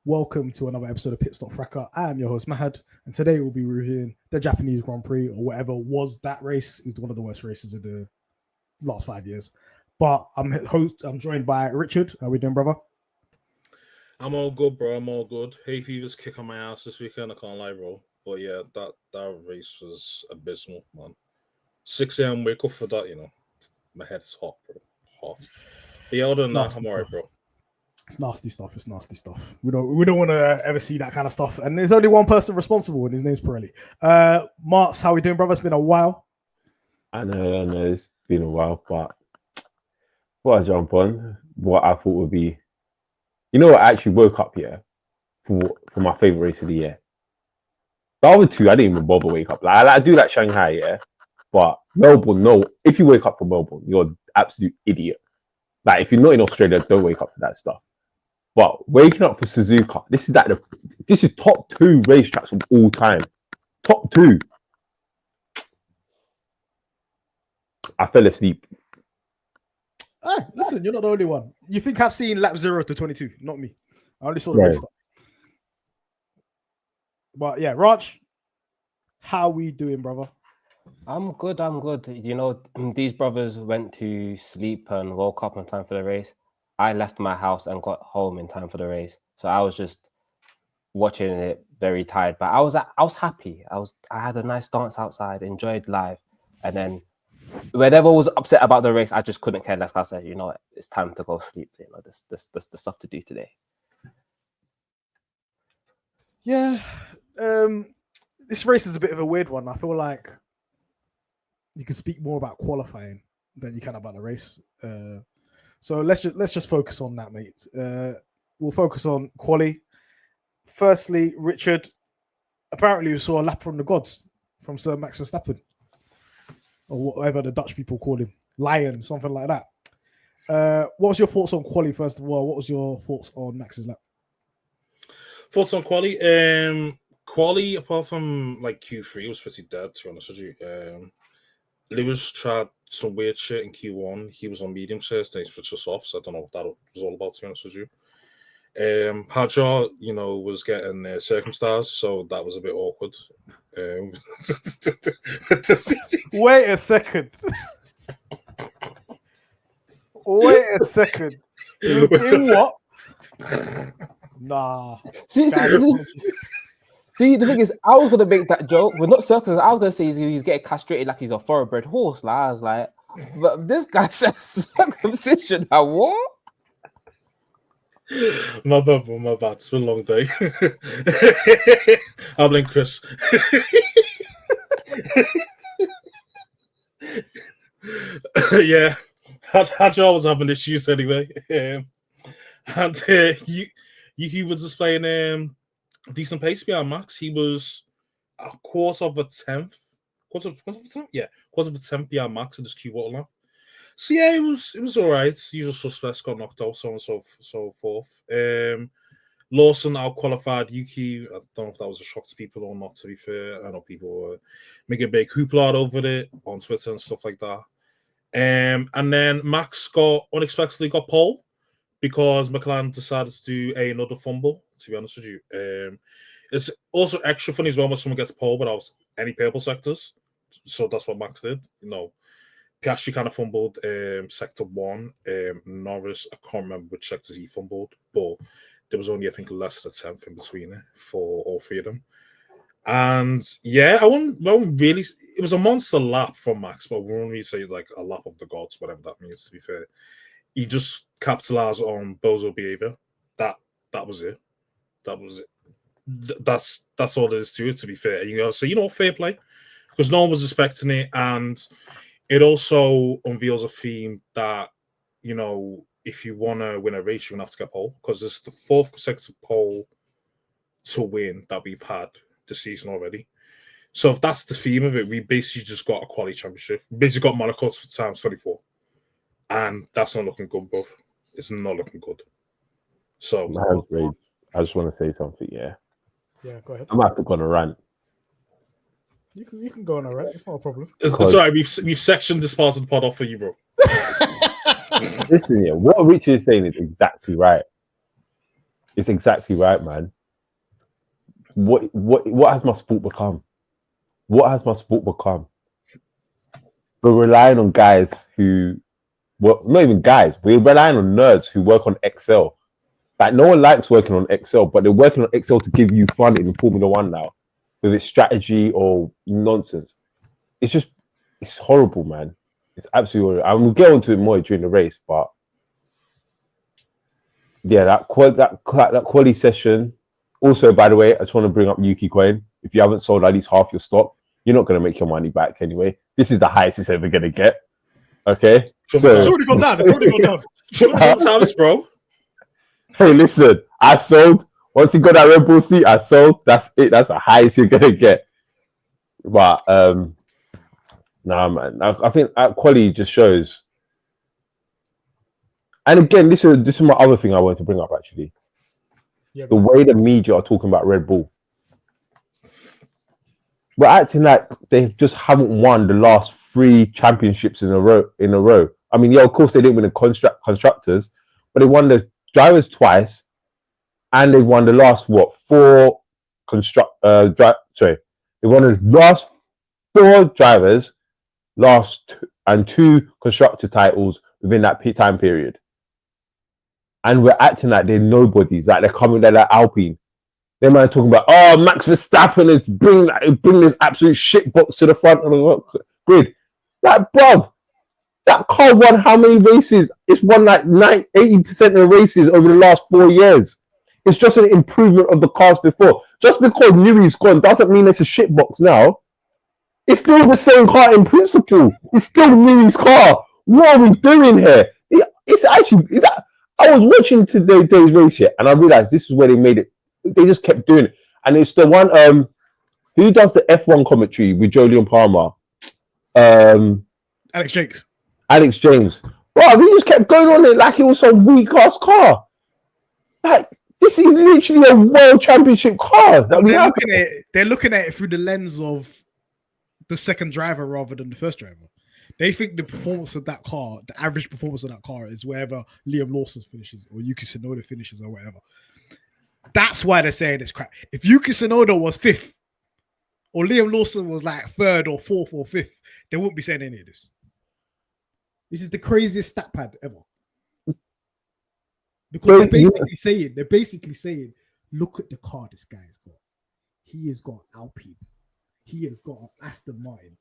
Welcome to another episode of Pitstop Fracas. I am your host Mahad, and today we'll be reviewing the Japanese Grand Prix, or whatever was that race. It's one of the worst races of the last 5 years. But I'm joined by Richard. How are we doing, brother? I'm all good, bro. I'm all good. Hay fever's kicking my ass this weekend. I can't lie, bro. But yeah, that race was abysmal, man. 6 a.m. wake up for that, you know. My head is hot, bro. Hot. But yeah, other than that, I'm alright, bro. It's nasty stuff. It's nasty stuff. We don't want to ever see that kind of stuff. And there's only one person responsible, and his name's Pirelli. Martz, how are we doing, brother? It's been a while. I know. It's been a while, but before I jump on, what I thought would be, you know what? I actually woke up here for my favorite race of the year. The other two, I didn't even bother wake up. Like I do like Shanghai, yeah, but Melbourne, no. If you wake up for Melbourne, you're an absolute idiot. Like if you're not in Australia, don't wake up for that stuff. But waking up for Suzuka, this is top 2 racetracks of all time. Top 2. I fell asleep. Hey, listen, you're not the only one. You think I've seen lap 0 to 22? Not me. I only saw the race start. But yeah, Raj, how we doing, brother? I'm good. You know, these brothers went to sleep and woke up in time for the race. I left my house and got home in time for the race. So I was just watching it very tired. But I was happy. I had a nice dance outside, enjoyed life. And then whenever I was upset about the race, I just couldn't care less. I said, you know what, it's time to go sleep. You know, this the stuff to do today. Yeah. This race is a bit of a weird one. I feel like you can speak more about qualifying than you can about the race. So let's just focus on that, mate. We'll focus on quali. Firstly, Richard, apparently you saw a lap from the gods from Sir Max Verstappen, or whatever the Dutch people call him, Lion, something like that. What was your thoughts on quali, first of all? What was your thoughts on Max's lap? Thoughts on quali? Quali, apart from like Q3, was pretty dead, to be honest with you. Lewis tried some weird shit in Q1. He was on medium first, and he switched us off. So I don't know what that was all about, to be honest with you. Hadjar, you know, was getting circumcised, so that was a bit awkward. Wait a second. Wait a second. In what? Nah. See, the thing is, I was gonna make that joke, but not circumcised. I was gonna say he's getting castrated like he's a thoroughbred horse. Like, I was like, but this guy says circumcision. Now what? My bad. It's been a long day. I'll blame Chris. Yeah, Hadjar was having issues anyway, and he was displaying decent pace behind Max. He was a quarter of a tenth behind Max in this Q1 lap. So yeah, it was all right. Usual suspects got knocked out, so on and so forth. Lawson out qualified Yuki. I don't know if that was a shock to people or not, to be fair. I know people were making a big hoopla over it on Twitter and stuff like that. And then Max unexpectedly got pole because McLaren decided to do another fumble, to be honest with you. It's also extra funny as well when someone gets pole without any purple sectors. So that's what Max did. You know, Piastri kind of fumbled sector 1. Norris, I can't remember which sectors he fumbled, but there was only, I think, less than a tenth in between it for all 3 of them. And yeah, I wouldn't really. It was a monster lap from Max, but we won't really say like a lap of the gods, whatever that means, to be fair. He just capitalized on bozo behavior. That was it. That was it. That's all there is to it, to be fair. You know, so fair play, because no one was expecting it, and it also unveils a theme that, you know, if you want to win a race, you're gonna have to get pole, because it's the 4th consecutive pole to win that we've had this season already. So if that's the theme of it, we basically just got a quality championship. We basically got Monaco for times 24. And that's not looking good, bro. It's not looking good. So I just want to say something, yeah. Yeah, go ahead. I'm about to go on a rant. You can go on a rant. It's not a problem. It's all right. We've sectioned this part of the pod off for you, bro. Listen, yeah, what Richard is saying is exactly right. It's exactly right, man. What has my sport become? What has my sport become? We're relying on guys who, well, not even guys. We're relying on nerds who work on Excel. Like, no one likes working on Excel, but they're working on Excel to give you fun in Formula One now, with its strategy or nonsense. It's horrible, man. It's absolutely horrible. And we'll get onto it more during the race, but yeah, that quali session. Also, by the way, I just want to bring up Yuki Coin. If you haven't sold at least half your stock, you're not going to make your money back anyway. This is the highest it's ever going to get. Okay? It's already gone down. It's already gone down. Sometimes, bro. Hey, listen, I sold. Once you got that Red Bull seat, I sold. That's it. That's the highest you're going to get. But, nah, man. I think quality just shows. And again, this is my other thing I wanted to bring up, actually. Yeah, the way the media are talking about Red Bull. We're acting like they just haven't won the last 3 championships in a row. I mean, yeah, of course they didn't win the constructors, but they won the drivers twice, and they won the last 4 They won the last 4 drivers, and 2 constructor titles within that time period. And we're acting like they're nobodies, like they're coming there like Alpine. They might talking about, oh, Max Verstappen is bring this absolute shit box to the front of the grid. Like, bruv, that car won how many races? It's won like 80% of the races over the last 4 years. It's just an improvement of the cars before. Just because Newey's gone doesn't mean it's a shit box now. It's still the same car in principle. It's still Newey's car. What are we doing here? I was watching today's race here, and I realized this is where they made it. They just kept doing it, and it's the one. Who does the F1 commentary with Jolyon Palmer? Alex Jakes. Alex James. Bro, he just kept going on it like it was some weak ass car. Like, this is literally a world championship car. They're looking at it through the lens of the second driver rather than the first driver. They think the performance of that car, the average performance of that car, is wherever Liam Lawson finishes or Yuki Tsunoda finishes or whatever. That's why they're saying it's crap. If Yuki Tsunoda was 5th or Liam Lawson was like 3rd or 4th or 5th, they wouldn't be saying any of this. This is the craziest stat pad ever. Because they're basically saying, look at the car this guy's got. He has got Alpine. He has got Aston Martin.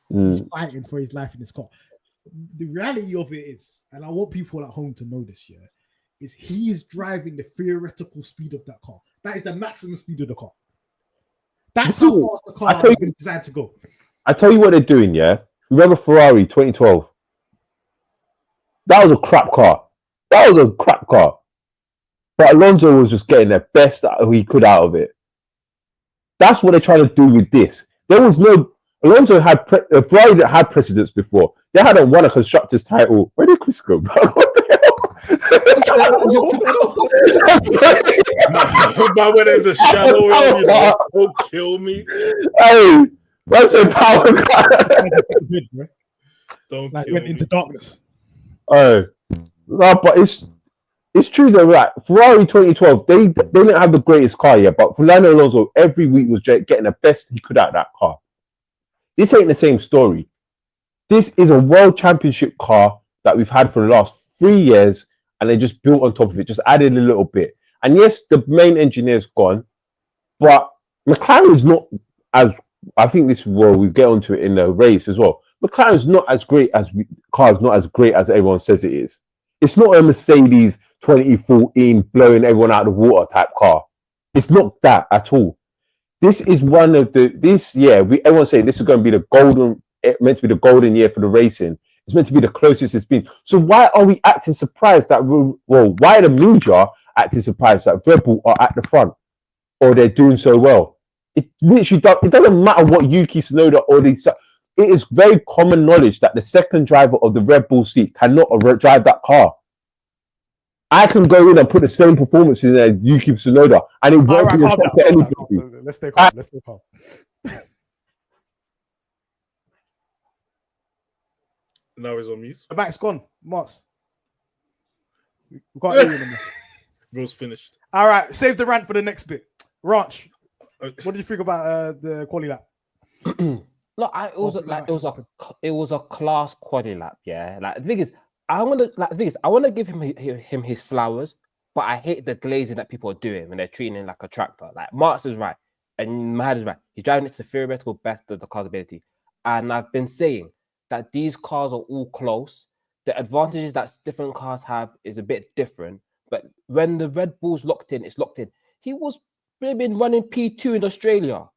He's fighting for his life in this car. The reality of it is, and I want people at home to know this, is he is driving the theoretical speed of that car. That is the maximum speed of the car. That's how fast the car has been designed to go. I tell you what they're doing, yeah? Remember Ferrari 2012? That was a crap car. But Alonso was just getting the best he could out of it. That's what they're trying to do with this. There was no... Alonso had Ferrari that had precedence before. They hadn't won a constructor's title. Where did Chris go, bro? What the hell? Man went in the shadow realm, don't kill me. Hey, what's a power car? Don't like kill went me. into darkness. Oh, no, but it's true though. Right, Ferrari 2012, they didn't have the greatest car yet, but Fernando Alonso every week was getting the best he could out of that car. This ain't the same story. This is a world championship car that we've had for the last 3 years, and they just built on top of it, just added a little bit. And yes, the main engineer's gone, but McLaren is not as, I think this is where we get onto it in the race as well. McLaren's not as great as car's not as great as everyone says it is. It's not a Mercedes 2014 blowing everyone out of the water type car. It's not that at all. This is one of everyone's saying this is going to be meant to be the golden year for the racing. It's meant to be the closest it's been. So why are we acting surprised why are the media acting surprised that Red Bull are at the front or they're doing so well? It literally it doesn't matter what Yuki Tsunoda or these. It is very common knowledge that the second driver of the Red Bull seat cannot drive that car. I can go in and put the same performance in there, Yuki Tsunoda, and it won't be a shock to anybody. Let's stay calm. Now he's on mute. The back's gone. Martz. We can't hear you anymore. Bro's finished. All right, save the rant for the next bit. Ranch, Uh, what do you think about the quali lap? No, it was a class quali lap. Yeah, like the thing is, I want to give him his flowers, but I hate the glazing that people are doing when they're treating him like a tractor. Like Martz is right and Mahad is right. He's driving it to the theoretical best of the car's ability, and I've been saying that these cars are all close. The advantages that different cars have is a bit different, but when the Red Bull's locked in, it's locked in. He was been running P2 in Australia,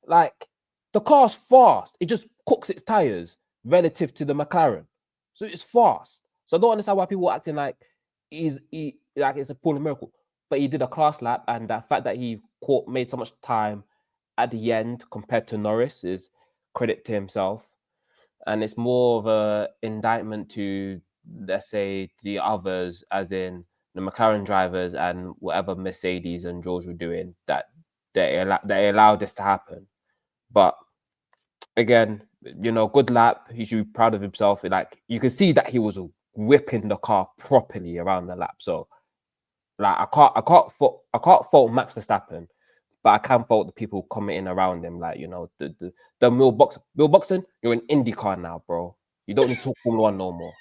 like. The car's fast. It just cooks its tires relative to the McLaren. So it's fast. So I don't understand why people are acting like like it's a Paul miracle. But he did a class lap, and the fact that he made so much time at the end compared to Norris is credit to himself. And it's more of a indictment to, let's say, the others, as in the McLaren drivers and whatever Mercedes and George were doing, that they allowed this to happen. But again, good lap. He should be proud of himself. Like you can see that he was whipping the car properly around the lap. So, like I can't fault Max Verstappen, but I can fault the people commenting around him. Like the Bill Buxton, you're in IndyCar now, bro. You don't need to talk Formula One no more.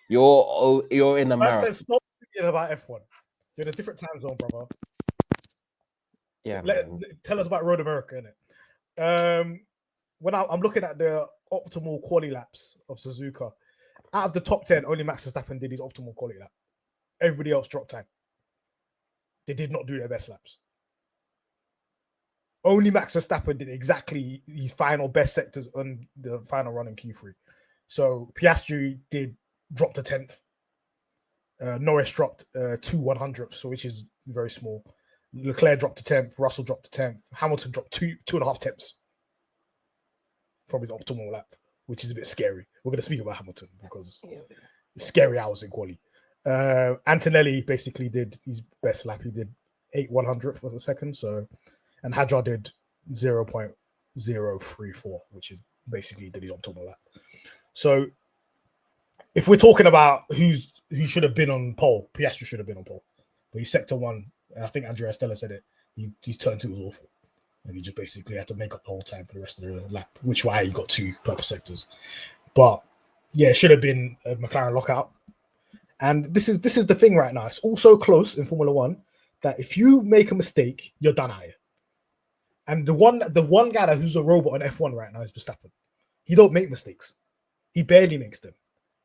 You're in America. That says stop thinking about F1. You're in a different time zone, brother. Yeah. Tell us about Road America, innit? When I'm looking at the optimal quali laps of Suzuka, out of the top 10, only Max Verstappen did his optimal quali lap. Everybody else dropped time. They did not do their best laps. Only Max Verstappen did exactly his final best sectors on the final run in Q3. So Piastri dropped a 10th. Norris dropped 2 100ths, so which is very small. Leclerc dropped a 10th. Russell dropped a 10th. Hamilton dropped 2.5 tenths from his optimal lap, which is a bit scary. We're going to speak about Hamilton because it's scary hours in quali. Antonelli basically did his best lap. He did 8 100th of a second. So, and Hadjar did 0.034, which is basically did his optimal lap. So, if we're talking about who should have been on pole, Piastri should have been on pole, but he's sector 1, and I think Andrea Stella said it. His turn 2 was awful. And he just basically had to make up the whole time for the rest of the lap, which why he got 2 purple sectors. But yeah, it should have been a McLaren lockout. And this is the thing right now. It's all so close in Formula One that if you make a mistake, you're done out here. And the one guy who's a robot on F1 right now is Verstappen. He don't make mistakes. He barely makes them.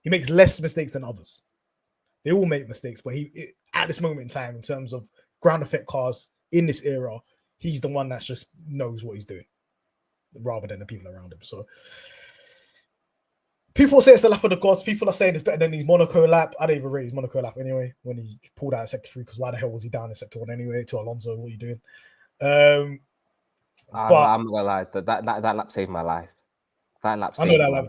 He makes less mistakes than others. They all make mistakes, but at this moment in time, in terms of ground effect cars in this era, he's the one that just knows what he's doing rather than the people around him. So people say it's a lap of the gods. People are saying it's better than his Monaco lap. I don't even rate his Monaco lap anyway when he pulled out of sector 3, because why the hell was he down in sector 1 anyway? To Alonso, what are you doing? I'm not gonna lie, that lap saved my life. That lap saved I know that lap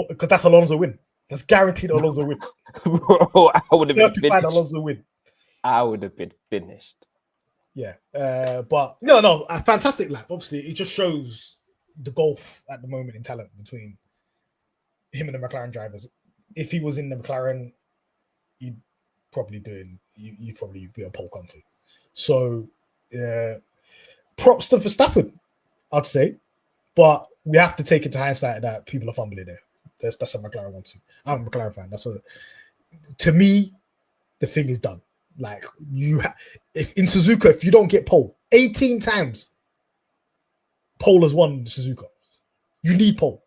because that's Alonso win. That's guaranteed Alonso win. Bro, I would have been finished. Alonso win. I would have been finished. Yeah, but no, a fantastic lap. Obviously, it just shows the gulf at the moment in talent between him and the McLaren drivers. If he was in the McLaren, you'd probably be a pole comfy. So, props to Verstappen, I'd say, but we have to take into hindsight that people are fumbling there. That's a McLaren one too. I'm a McLaren fan. To me, the thing is done. Like if in Suzuka, if you don't get pole 18 times, pole has won Suzuka. You need pole.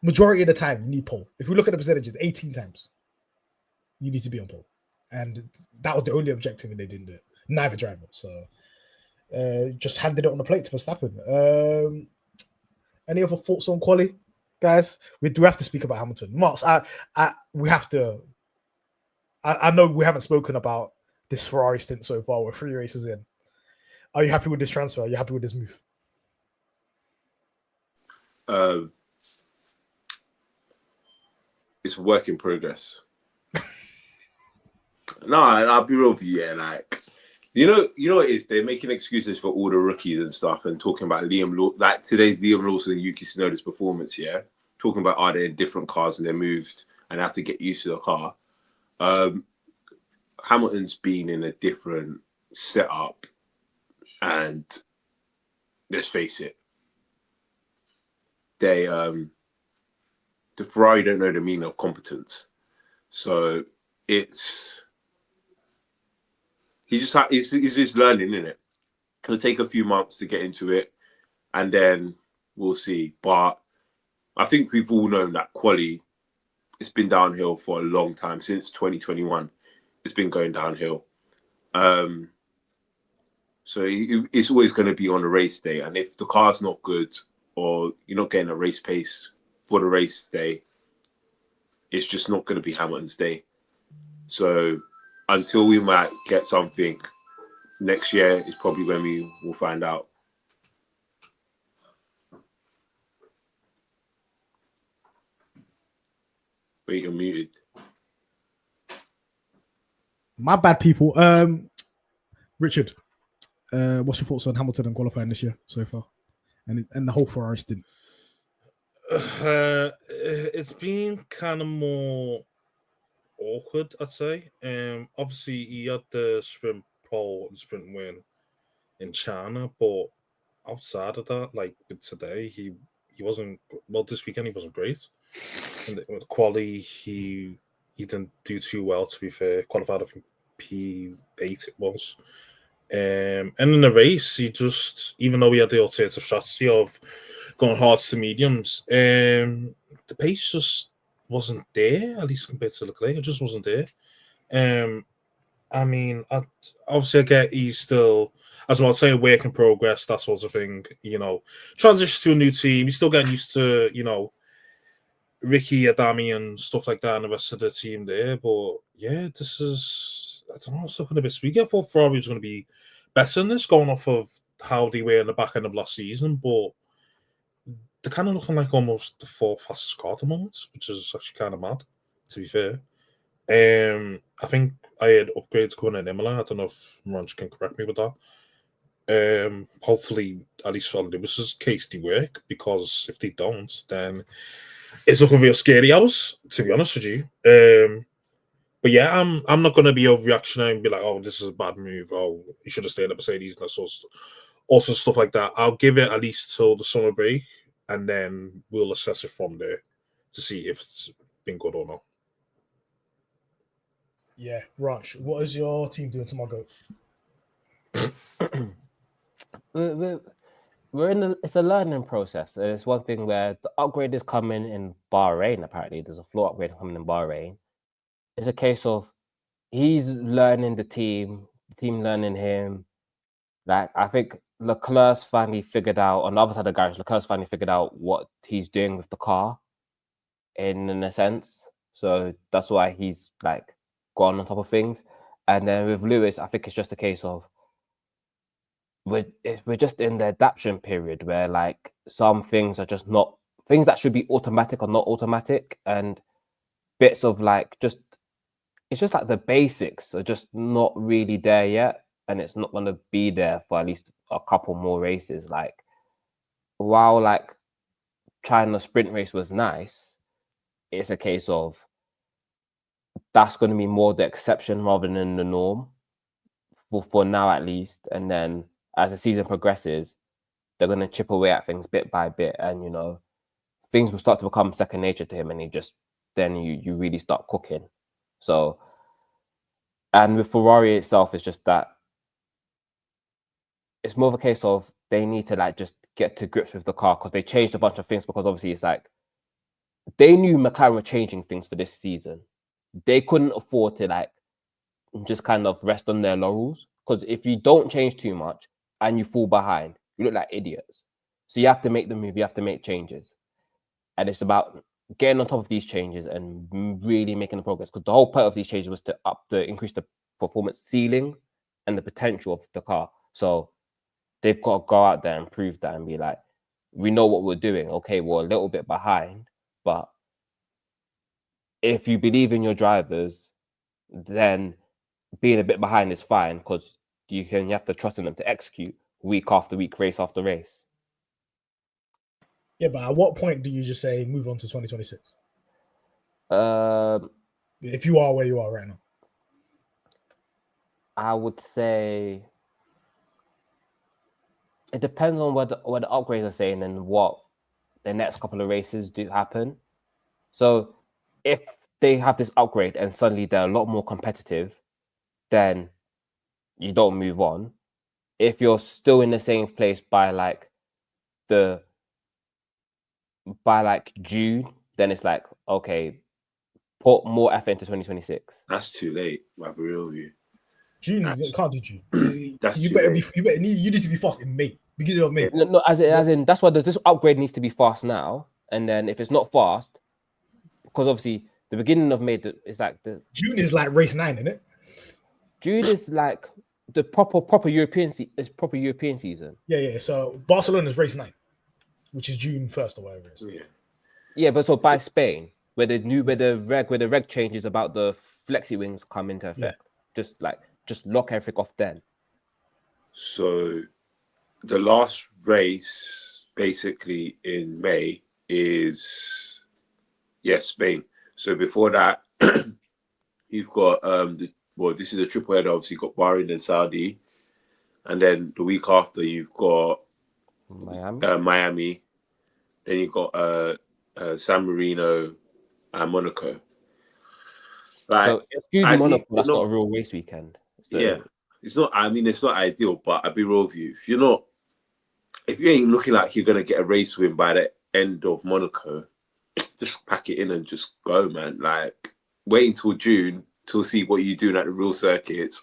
Majority of the time, you need pole. If we look at the percentages, 18 times, you need to be on pole. And that was the only objective, and they didn't do it. Neither driver. So just handed it on the plate to Verstappen. Any other thoughts on quali, guys? We do have to speak about Hamilton. Martz, we have to. I know we haven't spoken about this Ferrari stint so far. We're 3 races in. Are you happy with this transfer? Are you happy with this move? It's a work in progress. No, I'll be real with you. Yeah, like you know what it is. They're making excuses for all the rookies and stuff, and talking about like today's Liam Lawson and Yuki Tsunoda's performance. Yeah, talking about they're in different cars and they're moved and have to get used to the car. Hamilton's been in a different setup, and let's face it, the Ferrari don't know the meaning of competence. So he's just learning, isn't it? It'll take a few months to get into it, and then we'll see. But I think we've all known that quali, it's been downhill for a long time. Since 2021, it's been going downhill. So it's always going to be on the race day. And if the car's not good or you're not getting a race pace for the race day, it's just not going to be Hamilton's day. So until we might get something next year is probably when we will find out. Wait, you're muted. My bad, people. Richard, what's your thoughts on Hamilton and qualifying this year so far, and the whole Ferrari stint? It's been kind of more awkward, I'd say. Obviously, he had the sprint pole and sprint win in China, but outside of that, like today, he wasn't well. This weekend, he wasn't great. And the quali, he didn't do too well. To be fair, qualified I think P8 it was. And in the race, he just, even though he had the alternative strategy of going hards to mediums, the pace just wasn't there, at least compared to Leclerc. It just wasn't there. I mean, obviously I get he's still, as I'll say, a work in progress, that sort of thing, you know. Transition to a new team, he's still getting used to, you know, Ricky, Adami and stuff like that and the rest of the team there. But yeah, this is, I don't know, it's looking a bit sweet. I thought Ferrari was going to be better than this, going off of how they were in the back end of last season, but they're kind of looking like almost the fourth fastest car at the moment, which is actually kind of mad, to be fair. I think I had upgrades going in Imola. I don't know if Ranch can correct me with that. Hopefully, at least for Lewis's case, they work, because if they don't, then it's looking real scary hours, to be honest with you. But yeah, I'm not going to be overreactionary and be like, oh, this is a bad move. Oh, you should have stayed at Mercedes and also stuff like that. I'll give it at least till the summer break, and then we'll assess it from there to see if it's been good or not. Yeah, Ranch, what is your team doing to my goat? We're in it's a learning process. It's one thing where the upgrade is coming in Bahrain. Apparently, there's a floor upgrade coming in Bahrain. It's a case of he's learning the team learning him. Like, I think Leclerc's finally figured out, on the other side of the garage, Leclerc's finally figured out what he's doing with the car, in a sense. So that's why he's like gone on top of things. And then with Lewis, I think it's just a case of we're just in the adaptation period where like some things are just not, things that should be automatic are not automatic, and bits of like just, it's just like the basics are just not really there yet, and it's not going to be there for at least a couple more races. Like, while like China sprint race was nice, it's a case of that's going to be more the exception rather than the norm for now, at least. And then as the season progresses, they're going to chip away at things bit by bit, and you know, things will start to become second nature to him, and then you really start cooking. So, and with Ferrari itself, it's just that it's more of a case of they need to like just get to grips with the car, because they changed a bunch of things, because obviously it's like they knew McLaren were changing things for this season. They couldn't afford to like just kind of rest on their laurels, because if you don't change too much and you fall behind, you look like idiots. So you have to make the move, you have to make changes. And it's about getting on top of these changes and really making the progress, because the whole point of these changes was to increase the performance ceiling and the potential of the car. So they've got to go out there and prove that and be like, we know what we're doing. Okay, we're a little bit behind, but if you believe in your drivers, then being a bit behind is fine, because you have to trust in them to execute week after week, race after race. Yeah, but at what point do you just say move on to 2026? If you are where you are right now. I would say it depends on what the upgrades are saying and what the next couple of races do happen. So if they have this upgrade and suddenly they're a lot more competitive, then you don't move on. If you're still in the same place by June, then it's like, okay, put more effort into 2026. That's too late. I'll be real with you. June, That's- you can't do June. That's you too better late. you need to be fast in May, beginning of May. No, as in that's why this upgrade needs to be fast now. And then if it's not fast, because obviously the beginning of May is like the June is like race 9, isn't it? June is like the proper European season. Yeah. So Barcelona is race 9, which is June 1st or whatever it is. Yeah, but so by Spain, where the reg changes about the flexi wings come into effect, just lock everything off then. So the last race basically in May is Spain. So before that, you've got this is a triple header. Obviously, you've got Bahrain and Saudi, and then the week after you've got Miami. Then you've got San Marino and Monaco. So excuse me, Monaco, that's not a real race weekend. So. Yeah, it's not. I mean, it's not ideal, but I'll be real with you. If you ain't looking like you're gonna get a race win by the end of Monaco, just pack it in and just go, man. Like, wait until June to see what you're doing at the real circuits.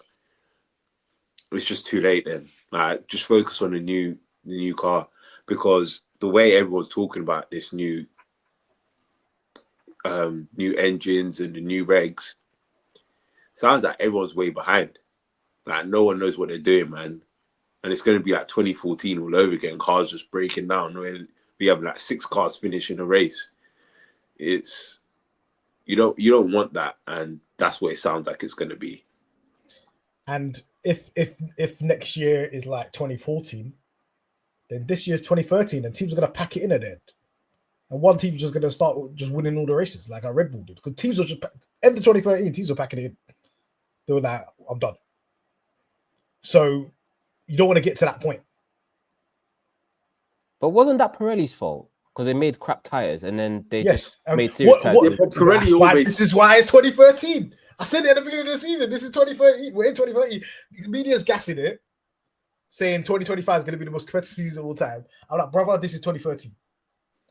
It's just too late then. Like, just focus on the new car, because the way everyone's talking about this new engines and the new regs, sounds like everyone's way behind. Like, no one knows what they're doing, man. And it's going to be like 2014 all over again. Cars just breaking down. We have like 6 cars finishing a race. It's you don't want that, and that's what it sounds like it's going to be. And if next year is like 2014, then this year's 2013, and teams are going to pack it in at the end. And one team's just going to start just winning all the races, like our Red Bull did. Because teams were just end of 2013, teams were packing it in. They were like, I'm done. So you don't want to get to that point. But wasn't that Pirelli's fault? Because they made crap tires and then they just made serious tires. This is why it's 2013. I said it at the beginning of the season. This is 2013. We're in 2013. Media's gassing it, saying 2025 is going to be the most competitive season of all time. I'm like, brother, this is 2013.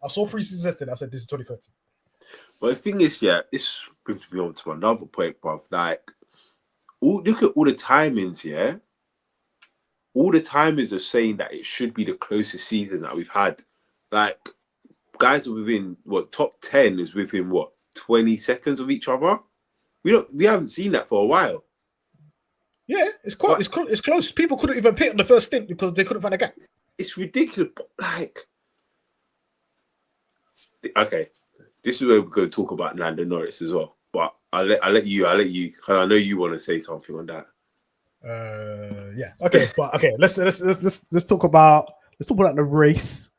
I saw pre-season yesterday. I said, this is 2013. But the thing is, this brings me on to another point, bruv. Like, look at all the timings, all the timers are saying that it should be the closest season that we've had. Like, guys are within top 10 is within 20 seconds of each other. We haven't seen that for a while. Yeah, it's close. People couldn't even pit on the first stint because they couldn't find a gap. It's ridiculous. But like, okay, this is where we're going to talk about Lando Norris as well. But I'll let you. I know you want to say something on that. Okay, but okay, let's talk about the race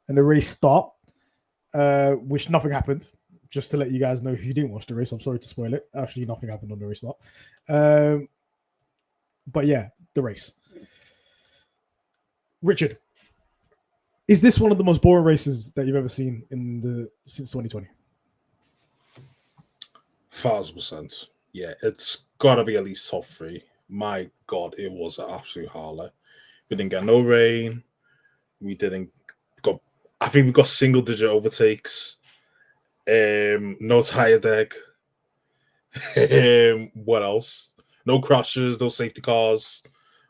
and the race start, which nothing happened. Just to let you guys know, if you didn't watch the race, I'm sorry to spoil it. Actually, nothing happened on the race start. But yeah, the race. Richard, is this one of the most boring races that you've ever seen since 2020? 1,000%. Yeah, it's got to be at least top 3. My God, it was an absolute howler. We didn't get no rain. I think we got single-digit overtakes. No tire deck. What else? No crashes, no safety cars.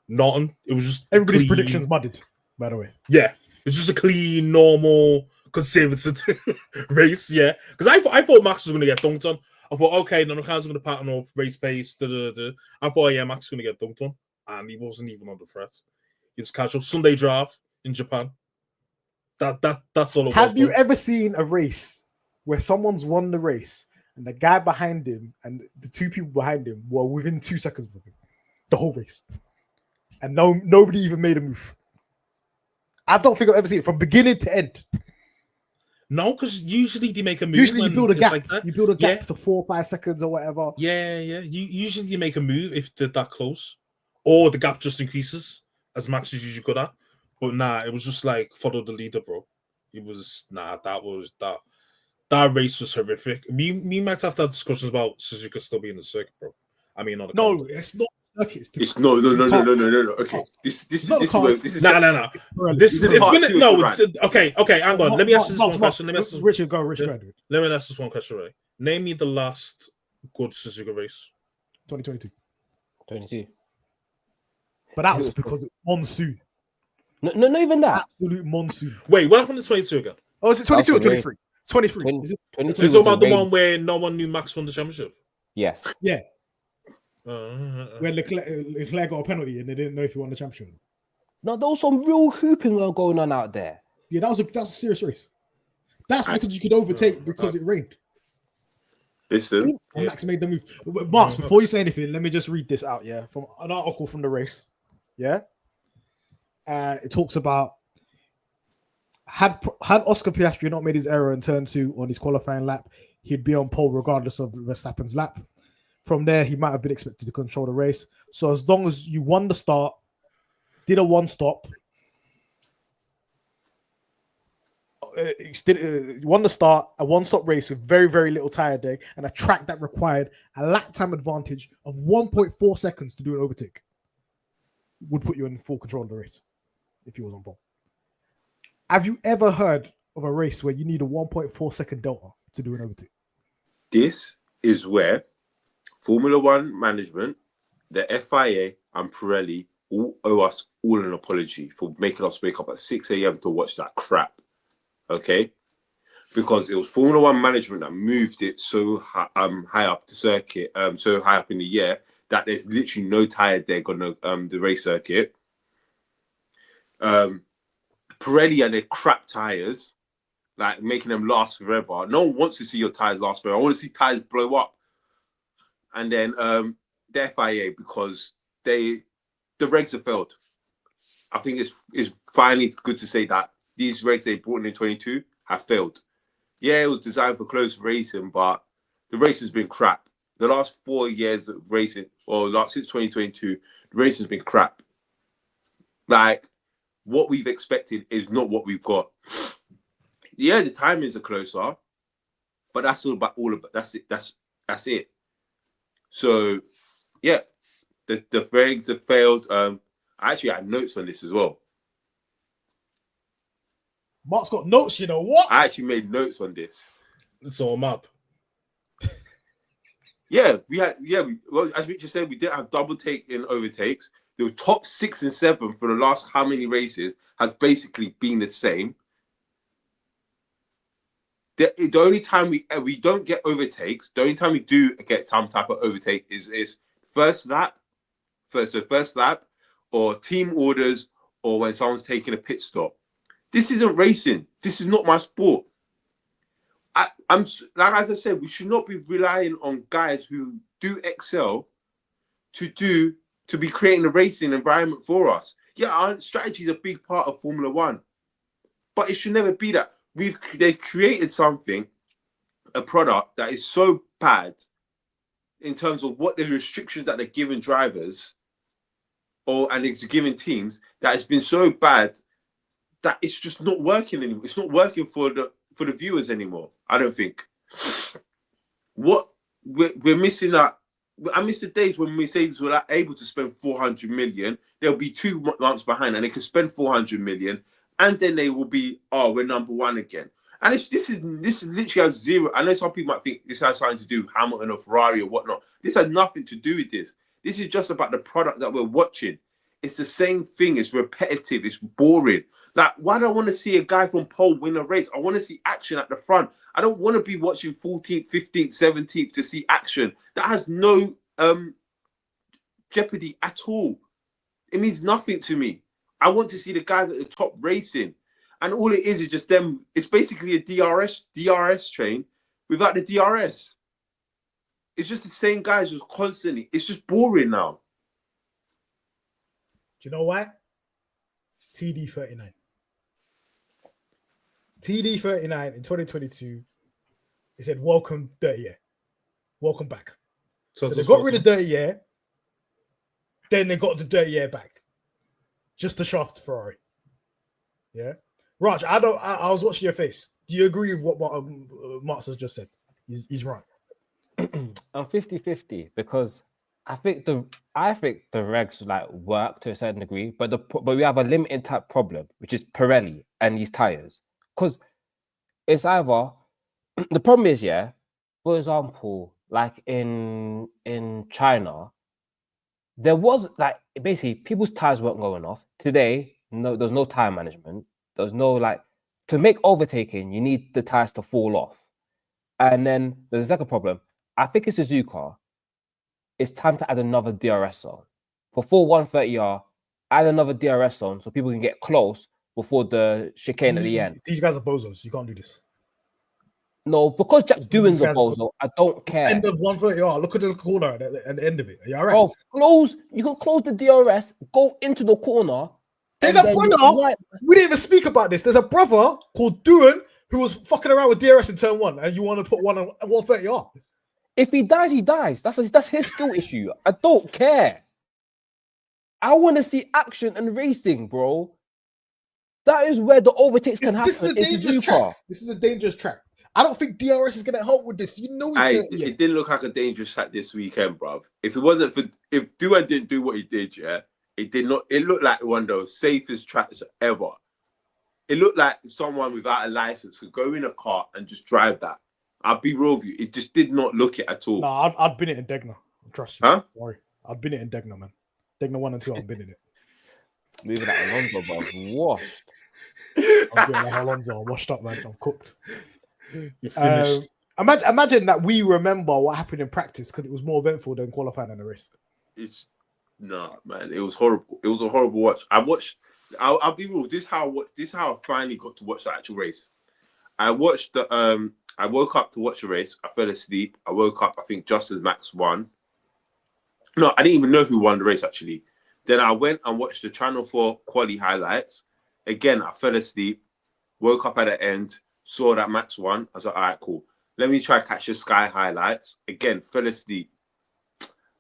Nothing. It was just everybody's predictions mudded, by the way. Yeah, it's just a clean, normal, conservative race. Yeah, because I thought Max was going to get dunked on. I thought, okay, then McLaren's going to pattern up race pace. I thought, Max is going to get dunked on, and he wasn't even under threat. He was casual. Sunday draft in Japan. That's all it was. Have you ever seen a race where someone's won the race and the guy behind him and the 2 people behind him were within 2 seconds of him the whole race, and nobody even made a move? I don't think I've ever seen it from beginning to end. No, because usually they make a move. Usually you build a gap. Like you build a gap to 4 or 5 seconds or whatever. Yeah. Usually you make a move if they're that close. or the gap just increases as Max is usually good at. But nah, it was just like follow the leader, bro. It was that race was horrific. Me might have to have discussions about Suzuka still being the circuit, bro. I mean, on the No, calendar. it's not. It's no. Okay, this is not the this is where cards. this is No. This is part two of the rant. Okay. Hang on. Let me ask this one question. Richard, go. Let me ask this one question, right? Name me the last good Suzuka race. 2022. 22. But that was because it's monsoon. No, not even that. Absolute monsoon. Wait, what happened to 22 again? Oh, is it 22 or That was 23? 23. 22 Is was it about the rain. one where no one knew Max won the championship? Yes. Yeah. Uh, Where Leclerc got a penalty and they didn't know if he won the championship. No, there was some real hooping going on out there. Yeah, that was a serious race. That's because you could overtake because it rained. Listen, And Max made the move. Martz, before you say anything, let me just read this out, yeah, from an article from the race. Yeah. It talks about had Oscar Piastri not made his error in turn 2 on his qualifying lap, he'd be on pole regardless of Verstappen's lap. From there, he might have been expected to control the race. So as long as you won the start, did a one-stop, won the start, a one-stop race with very, very little tire day, and a track that required a lap time advantage of 1.4 seconds to do an overtake, would put you in full control of the race if you was on pole. Have you ever heard of a race where you need a 1.4 second delta to do an overtake? this is where Formula One management, the FIA, and Pirelli all owe us all an apology for making us wake up at 6 a.m. to watch that crap. Okay? Because it was Formula One management that moved it so high up the circuit, so high up in the year, that there's literally no tire deck on the race circuit. Pirelli and their crap tires, like making them last forever. No one wants to see your tires last forever. I want to see tires blow up. And then the FIA, because the regs have failed. I think it's finally good to say that these regs they brought in 22 have failed. Yeah, it was designed for close racing, but the race has been crap. The last 4 years of racing, or since 2022, the race has been crap. Like, what we've expected is not what we've got. Yeah, the timings are closer, but that's that's it. That's it. So, yeah, the regs have failed. I actually had notes on this as well. Mark's got notes, you know what? I actually made notes on this. it's all map. Yeah, well, as Richard said, we didn't have double take in overtakes. The top 6 and 7 for the last how many races has basically been the same. The only time we don't get overtakes, the only time we do get some type of overtake is first lap, or team orders, or when someone's taking a pit stop. This isn't racing. This is not my sport. I'm like, as I said, we should not be relying on guys who do excel to be creating a racing environment for us. Yeah, our strategy is a big part of Formula One, but it should never be that. They've created something, a product that is so bad in terms of what the restrictions that they're giving drivers, and it's giving teams, that it's been so bad that it's just not working anymore. It's not working for the viewers anymore, I don't think. What we're missing that. I miss the days when Mercedes were able to spend 400 million. They'll be 2 months behind, and they can spend 400 million, and then they will be, we're number one again. And this is literally has zero. I know some people might think this has something to do with Hamilton or Ferrari or whatnot. This has nothing to do with this. This is just about the product that we're watching. It's the same thing. It's repetitive. It's boring. Like, why do I want to see a guy from pole win a race? I want to see action at the front. I don't want to be watching 14th, 15th, 17th to see action. That has no jeopardy at all. It means nothing to me. I want to see the guys at the top racing. And all it is just them. It's basically a DRS train without the DRS. It's just the same guys just constantly. It's just boring now. Do you know why? TD39. TD39 in 2022, it said, welcome, dirty year. Welcome back. So they got rid of dirty year, then they got the dirty air back, just to shaft Ferrari. Yeah, Raj, I was watching your face. Do you agree with what Martz has just said? He's right. I'm 50-50 because I think the regs like work to a certain degree, but we have a limited type problem, which is Pirelli and these tires. Because it's either the problem is, for example, like in China, there was like basically people's tires weren't going off. Today, no, there's no tire management. There's no like to make overtaking, you need the tires to fall off. And then there's a second problem. I think it's Suzuka. It's time to add another DRS zone. For full 130R, add another DRS zone so people can get close before the chicane at the end. These guys are bozos. You can't do this. No, because Jack's doing the bozo, I don't care. End of 130R. Look at the corner at the end of it. Are you all right? Bro, you can close the DRS, go into the corner. There's a brother. We didn't even speak about this. There's a brother called Duan who was fucking around with DRS in turn 1, and you want to put one on 130R. If he dies, he dies. That's his skill issue. I don't care. I want to see action and racing, bro. That is where the overtakes can happen. This is a dangerous track. This is a dangerous track. I don't think DRS is going to help with this. You know, it didn't look like a dangerous track this weekend, bro. If it wasn't for if Duan didn't do what he did, it did not. It looked like one of those safest tracks ever. It looked like someone without a license could go in a car and just drive that. I'll be real with you. It just did not look it at all. No, I'd been it in Degna. Trust you. Huh? Don't worry. I'd been it in Degna, man. Degna 1 and 2, I've been in it. Moving at Alonso, bro. Washed. I'm doing like Alonso. I'm washed up, man. I'm cooked. You finished. Imagine that we remember what happened in practice because it was more eventful than qualifying in the race. Nah, man. It was horrible. It was a horrible watch. I'll be real. This is how I finally got to watch the actual race. I watched the I woke up to watch the race. I fell asleep. I woke up, I think, just as Max won. No, I didn't even know who won the race, actually. Then I went and watched the Channel 4 quali highlights. Again, I fell asleep. Woke up at the end. Saw that Max won. I was like, all right, cool. Let me try to catch the Sky highlights. Again, fell asleep.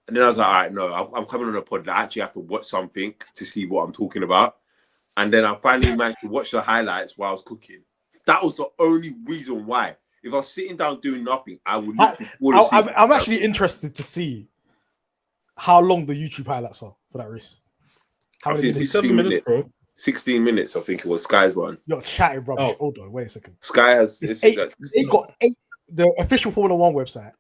And then I was like, all right, no, I'm coming on a pod. I actually have to watch something to see what I'm talking about. And then I finally managed to watch the highlights while I was cooking. That was the only reason why. If I was sitting down doing nothing, I would I'm actually interested to see how long the YouTube highlights are for that race. I think 16 minutes, bro. 16 minutes, I think it was Sky's one. You're chatting rubbish. Oh. Hold on, wait a second. Sky has they got 8. The official Formula 1 website.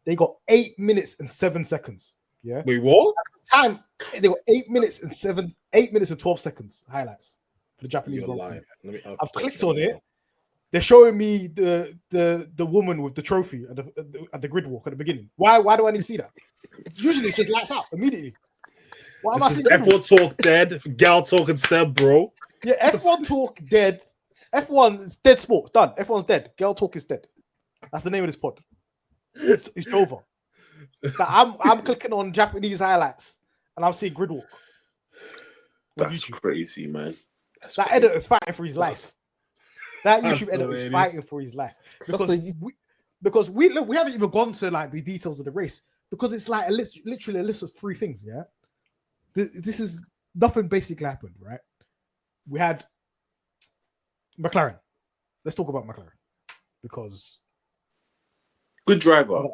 They got 8 minutes and 7 seconds. Yeah. Wait, what? Time they got 8 minutes and 12 seconds highlights for the Japanese Grand Prix. I've clicked on it. They're showing me the woman with the trophy at the grid walk at the beginning. Why do I need to see that? Usually it's just lights out immediately. Why am I seeing F1 talk dead? Gyal talk instead, bro. Yeah, F1 talk dead. F1 is dead sport. Done. F1's dead. Gyal talk is dead. That's the name of this pod. It's over. I'm clicking on Japanese highlights and I'm seeing grid walk. That's crazy, man. That editor is fighting for his life. That YouTube editor is fighting for his life because we haven't even gone to like the details of the race because it's like literally a list of 3 things. Yeah, this is nothing basically happened, right? We had McLaren. Let's talk about McLaren because good driver.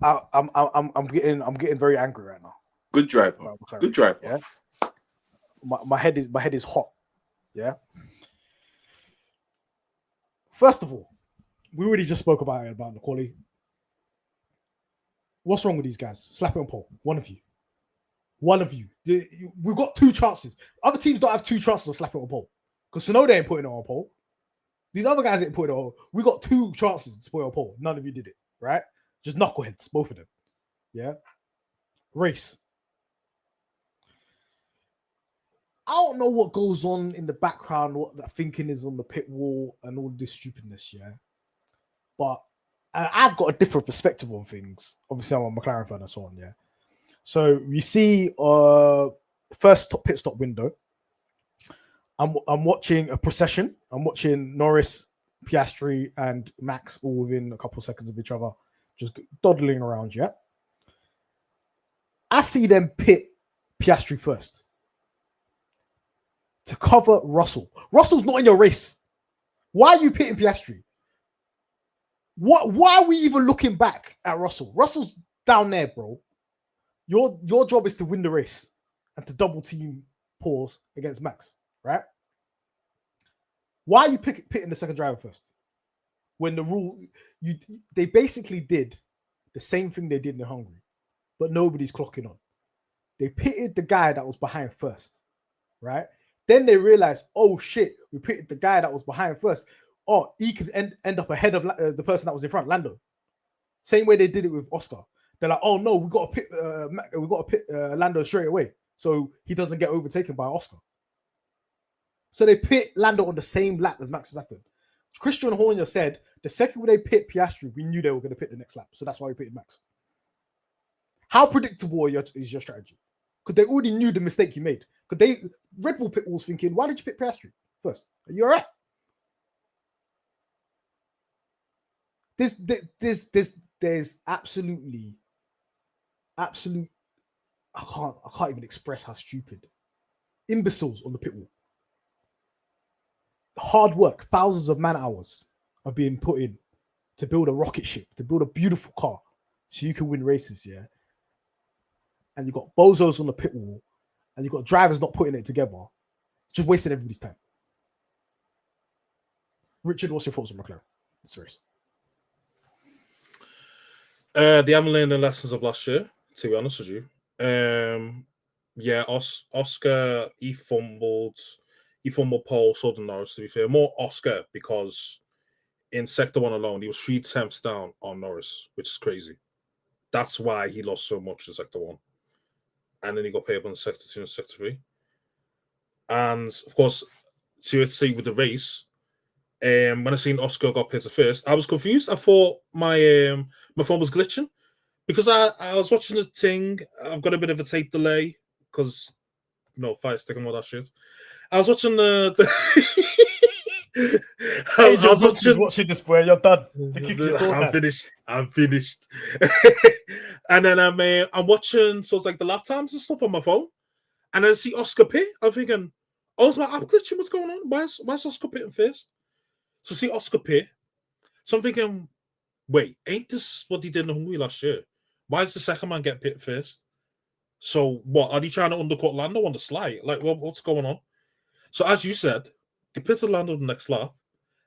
I'm getting very angry right now. Good driver. Good driver. Yeah. My head is hot. Yeah. First of all, we already just spoke about the quali. What's wrong with these guys? Slap it on pole. One of you. We've got 2 chances. Other teams don't have 2 chances of slapping it on pole. Because Tsunoda ain't putting it on pole. These other guys ain't putting it on. We got 2 chances to put it on pole. None of you did it, right? Just knuckleheads, both of them. Yeah. Race. I don't know what goes on in the background, what the thinking is on the pit wall and all this stupidness, yeah. But I've got a different perspective on things. Obviously, I'm a McLaren fan and so on, yeah. So you see first pit stop window. I'm watching a procession. I'm watching Norris, Piastri, and Max all within a couple of seconds of each other, just dawdling around, yeah. I see them pit Piastri first to cover Russell. Russell's not in your race. Why are you pitting Piastri? Why are we even looking back at Russell? Russell's down there, bro. Your job is to win the race and to double team pause against Max, right? Why are you pitting the second driver first? When the rule, they basically did the same thing they did in Hungary, but nobody's clocking on. They pitted the guy that was behind first, right? Then they realized, oh shit, we pitted the guy that was behind first. Oh, he could end up ahead of the person that was in front, Lando. Same way they did it with Oscar. They're like, oh no, we got to pit Lando straight away, so he doesn't get overtaken by Oscar. So they pit Lando on the same lap as Max Verstappen. Christian Horner said the second they pit Piastri, we knew they were going to pit the next lap, so that's why we pitted Max. How predictable is your strategy? Because they already knew the mistake you made. Because Red Bull pit was thinking, why did you pit Piastri first? Are you all right? There's absolute. I can't even express how stupid. Imbeciles on the pit wall. Hard work, thousands of man hours are being put in to build a rocket ship, to build a beautiful car, so you can win races, yeah. And you got bozos on the pit wall, and you got drivers not putting it together, just wasting everybody's time. Richard, what's your thoughts on McLaren? This race. They haven't learned the lessons of last year, to be honest with you. Oscar, he fumbled pole, so did Norris, to be fair. More Oscar, because in Sector 1 alone, he was 3/10 down on Norris, which is crazy. That's why he lost so much in Sector 1. And then he got paid up in Sector 2 and Sector 3. And, of course, to see with the race, when I seen Oscar got pitted first, I was confused. I thought my phone was glitching because I was watching the thing. I've got a bit of a tape delay because, Fire Stick and all that shit. I was watching I was watching this, boy. You're done. I'm finished. And then I'm watching so it's like the lap times and stuff on my phone, and then I see Oscar pit. I'm thinking, oh, is my app glitching? What's going on? Why is Oscar pitting first? So see Oscar pit. So I'm thinking, wait, ain't this what he did in Hungary last year? Why does the second man get pit first? So what, are they trying to undercut Lando on the slide? Like, what's going on? So as you said, they pitted Lando the next lap.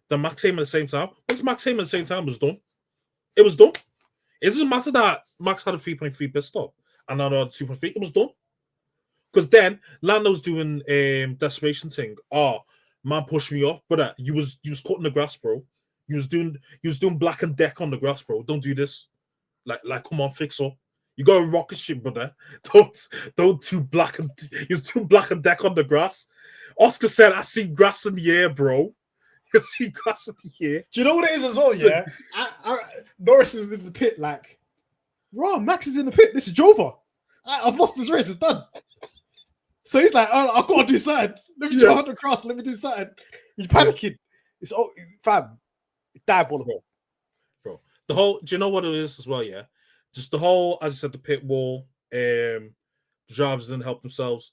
Then Max came at the same time. Once Max came at the same time, it was done. It was done. It doesn't matter that Max had a 3.3 pit stop and Lando had a 2.3. It was done. Because then Lando's doing desperation thing. Oh, man pushed me off, but you was cutting the grass, bro. You was doing black and deck on the grass, bro. Don't do this. Like come on, fix up. You got a rocket ship, brother. Don't do black and deck on the grass. Oscar said, I see grass in the air, bro. I see grass in the air. Do you know what it is as well, yeah? Norris is in the pit, like, bro, Max is in the pit. This is Jova. I've lost this race. It's done. So he's like, oh, I've got to do something. Let me jump on the cross. Let me do something. He's panicking. It's fam. It's diabolical. Bro. The whole, do you know what it is as well, yeah? Just the whole, as I said, the pit wall, the drivers didn't help themselves.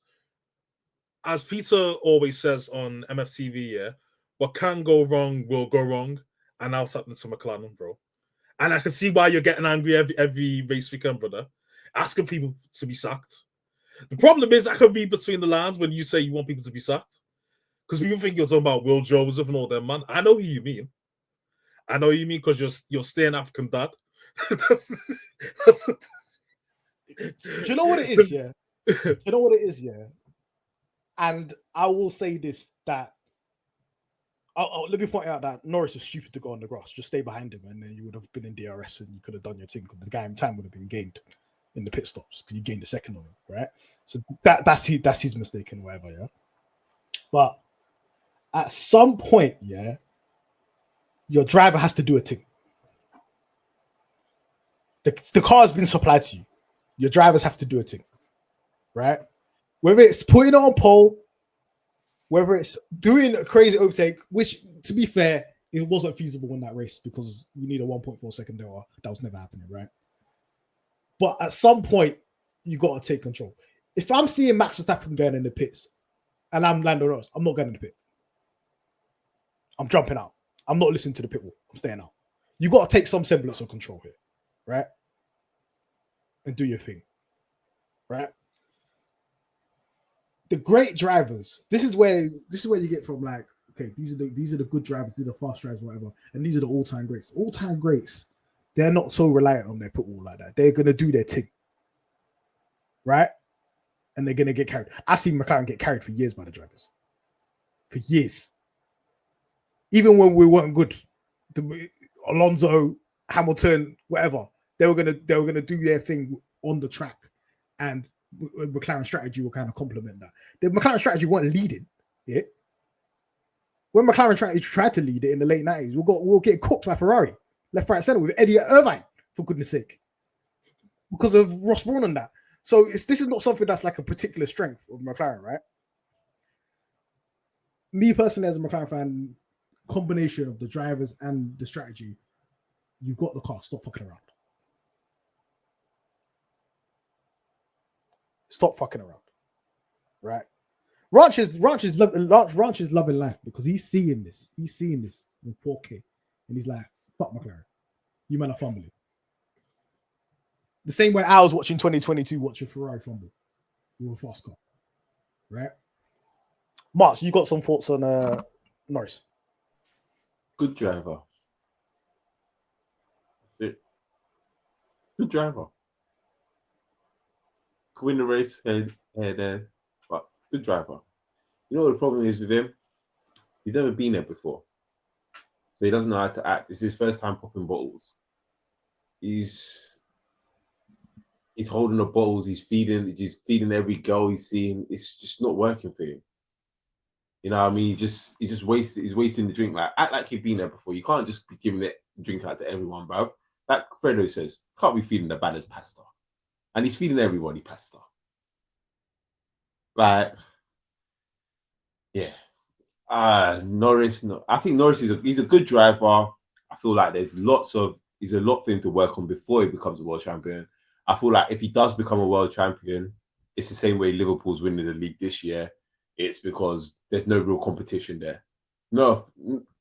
As Peter always says on MFTV, yeah, what can go wrong will go wrong. And now it's happening to McLaren, bro. And I can see why you're getting angry every race weekend, brother. Asking people to be sacked. The problem is I can read between the lines when you say you want people to be sacked. Because people think you're talking about Will Joseph and all them, man. I know who you mean. I know who you mean because you're staying African dad. that's what... Do you know what it is, yeah? Do you know what it is, yeah? And I will say this, that let me point out that Norris was stupid to go on the grass. Just stay behind him and then you would have been in DRS and you could have done your thing because the guy in time would have been gained in the pit stops because you gained a second on him, right? So that's his mistake and whatever, yeah? But at some point, yeah, your driver has to do a thing. The car has been supplied to you. Your drivers have to do a thing, right? Whether it's putting it on pole, whether it's doing a crazy overtake, which, to be fair, it wasn't feasible in that race because you need a 1.4 second DOR. That was never happening, right? But at some point, you got to take control. If I'm seeing Max Verstappen going in the pits and I'm Lando Norris, I'm not going in the pit. I'm jumping out. I'm not listening to the pit wall. I'm staying out. You got to take some semblance of control here, right? And do your thing, right? The great drivers. This is where you get from like, okay, these are the good drivers, these are the fast drivers, whatever, and these are the all-time greats. All-time greats, they're not so reliant on their pit wall like that. They're gonna do their thing, right? And they're gonna get carried. I've seen McLaren get carried for years by the drivers, for years. Even when we weren't good, Alonso, Hamilton, whatever, they were gonna do their thing on the track, and McLaren strategy will kind of complement that. The McLaren strategy weren't leading it. When McLaren tried to lead it in the late 90s, we'll get cooked by Ferrari, left, right, center with Eddie Irvine, for goodness sake, because of Ross Brawn and that. So this is not something that's like a particular strength of McLaren, right? Me personally, as a McLaren fan, combination of the drivers and the strategy, you've got the car. Stop fucking around. Stop fucking around, right? Ranch is loving life because he's seeing this. He's seeing this in 4K, and he's like, "Fuck McLaren, you man are fumbling." The same way I was watching 2022, watching Ferrari fumble with a fast car, right? Martz, you got some thoughts on Norris? Good driver. That's it. Good driver. Could win the race here, there, but good driver. You know what the problem is with him? He's never been there before. So he doesn't know how to act. It's his first time popping bottles. He's holding the bottles, he's feeding every girl he's seeing. It's just not working for him. You know what I mean? He's wasting the drink. Like, act like you've been there before. You can't just be giving it drink out to everyone, bro. Like Fredo says, can't be feeding the baddest pasta. And he's feeding everybody pasta. Like, yeah. Norris, no. I think Norris he's a good driver. I feel like he's a lot for him to work on before he becomes a world champion. I feel like if he does become a world champion, it's the same way Liverpool's winning the league this year. It's because there's no real competition there. No,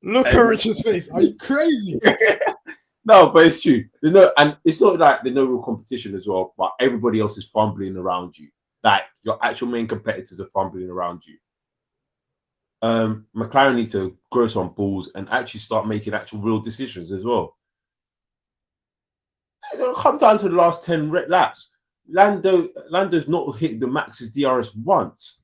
look at Richard's face. Are you crazy? No, but it's true. And it's not like there's no real competition as well, but everybody else is fumbling around you. Like your actual main competitors are fumbling around you. McLaren need to grow some balls and actually start making actual real decisions as well. It'll come down to the last 10 laps. Lando's not hit the Max's DRS once.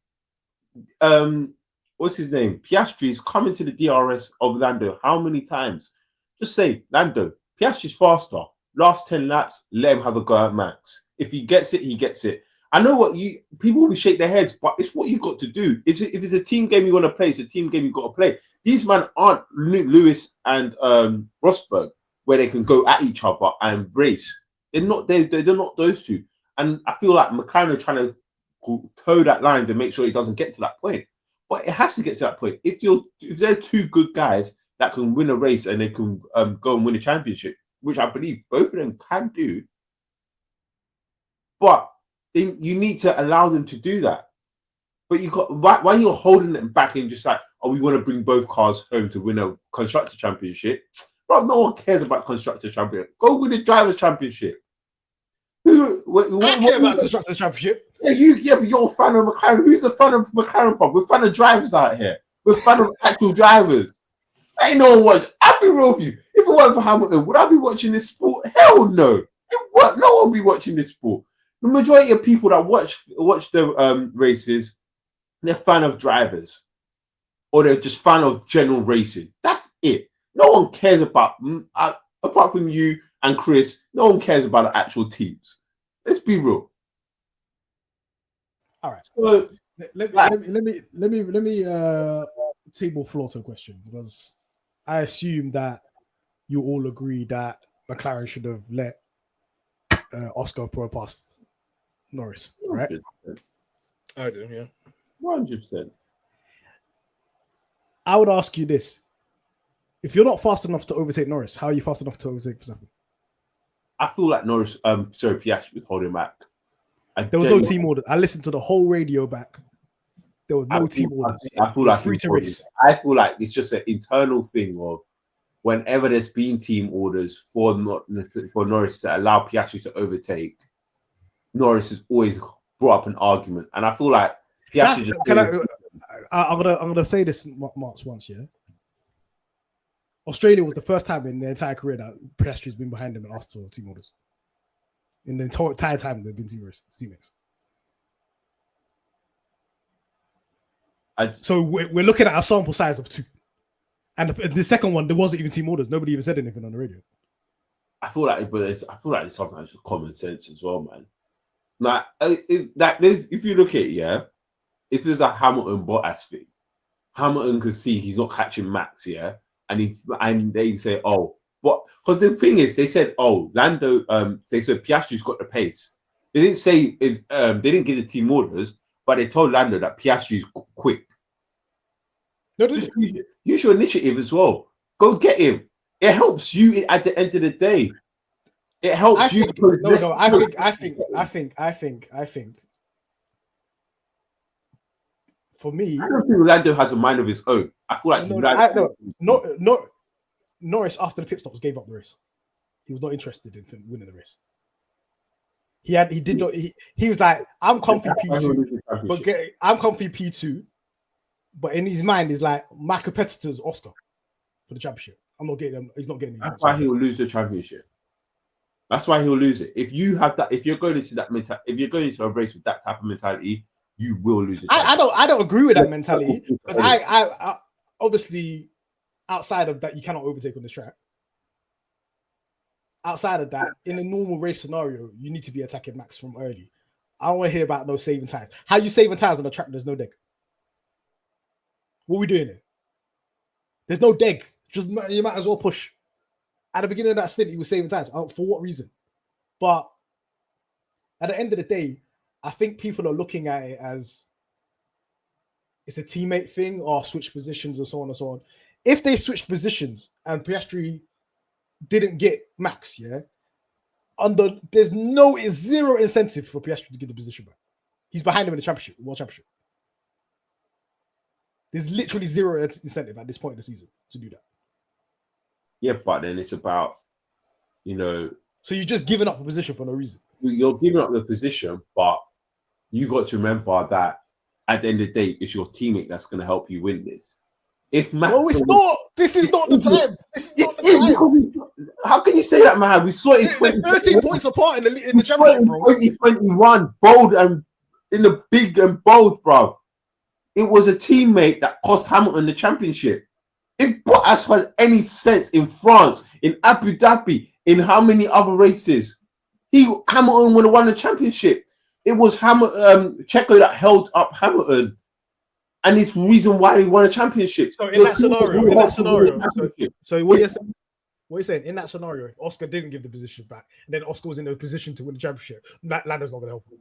What's his name? Piastri's coming to the DRS of Lando how many times? Just say, Lando, Piastri's faster. Last 10 laps, let him have a go at Max. If he gets it, he gets it. I know what people will shake their heads, but it's what you got to do. If it's a team game you want to play, it's a team game you got to play. These men aren't Lewis and Rosberg, where they can go at each other and race. They're not those two. And I feel like McLaren are trying to toe that line to make sure it doesn't get to that point. But it has to get to that point. If they're two good guys that can win a race and they can go and win a championship, which I believe both of them can do, but then you need to allow them to do that. But you got why you're holding them back and just like, oh, we want to bring both cars home to win a constructor championship. Bro, no one cares about constructor championship. Go win the drivers championship. I care about constructors championship. Yeah, but you're a fan of McLaren. Who's a fan of McLaren? Bro? We're fan of drivers out here. We're fan of actual drivers. Ain't no one watch. I'll be real with you. If it weren't for Hamilton, would I be watching this sport? Hell no. No one would be watching this sport. The majority of people that watch the races, they're fan of drivers, or they're just fan of general racing. That's it. No one cares about, apart from you and Chris, no one cares about the actual teams. Let's be real. All right. So, let me table floor to a question, because I assume that you all agree that McLaren should have let Oscar go past Norris, right? 100%. I do, yeah. 100%. I would ask you this: if you're not fast enough to overtake Norris, how are you fast enough to overtake Verstappen? I feel like Norris, Piastri was holding back. There was no team orders. I listened to the whole radio back. There was no team orders. I feel It was like free to race. I feel like it's just an internal thing of whenever there's been team orders for Norris to allow Piastri to overtake, Norris has always brought up an argument, and I feel like Piastri I'm gonna say this, Martz, once. Yeah, Australia was the first time in their entire career that Piastri's been behind them and asked for team orders. In the entire time they've been teammates. So we're looking at a sample size of 2. And the second one, there wasn't even team orders. Nobody even said anything on the radio. I feel like it's sometimes just common sense as well, man. Like, if you look at it, if there's a Hamilton Bottas thing, Hamilton could see he's not catching Max, and they say, oh, what? Because the thing is, they said, oh, Lando, they said Piastri's got the pace. They didn't say they didn't give the team orders, but they told Lando that Piastri's quick. No, just use your initiative as well. Go get him. It helps you at the end of the day. It helps you. I think. For me, I don't think Lando has a mind of his own. I feel like Norris after the pit stops gave up the race. He was not interested in winning the race. He was like, I'm comfy P2, I'm comfy P2, but in his mind, he's like, my competitor's Oscar for the championship. I'm not getting him. He's not getting him. That's why he will lose the championship. That's why he'll lose it. If you have that, if you're going into that mentality, if you're going into a race with that type of mentality, you will lose it. I don't agree with that mentality, because I obviously, outside of that, you cannot overtake on the track. Outside of that, in a normal race scenario, you need to be attacking Max from early. I don't want to hear about no saving time. How you saving times on the track? There's no deck. What are we doing here? There's no deck. Just you might as well push. At the beginning of that stint, he was saving times. For what reason? But at the end of the day, I think people are looking at it as it's a teammate thing or switch positions and so on and so on. If they switched positions and Piastri didn't get Max, there's zero incentive for Piastri to get the position back. He's behind him in the championship, World Championship. There's literally zero incentive at this point in the season to do that. Yeah, but then it's about, So you're just giving up a position for no reason. You're giving up the position, but you got to remember that at the end of the day, it's your teammate that's going to help you win this. If Max, no, it's not. This is not the time. This is not the time. How can you say that, man? We saw it in 13 points apart in the championship, bro. 2021, bold and in the big and bold, bro. It was a teammate that cost Hamilton the championship. If Bottas had any sense in France, in Abu Dhabi, in how many other races, Hamilton would have won the championship. It was Checo that held up Hamilton, and it's the reason why he won a championship. So in that scenario, so what you're saying in that scenario, if Oscar didn't give the position back, and then Oscar was in a position to win the championship, Lando's not going to help him.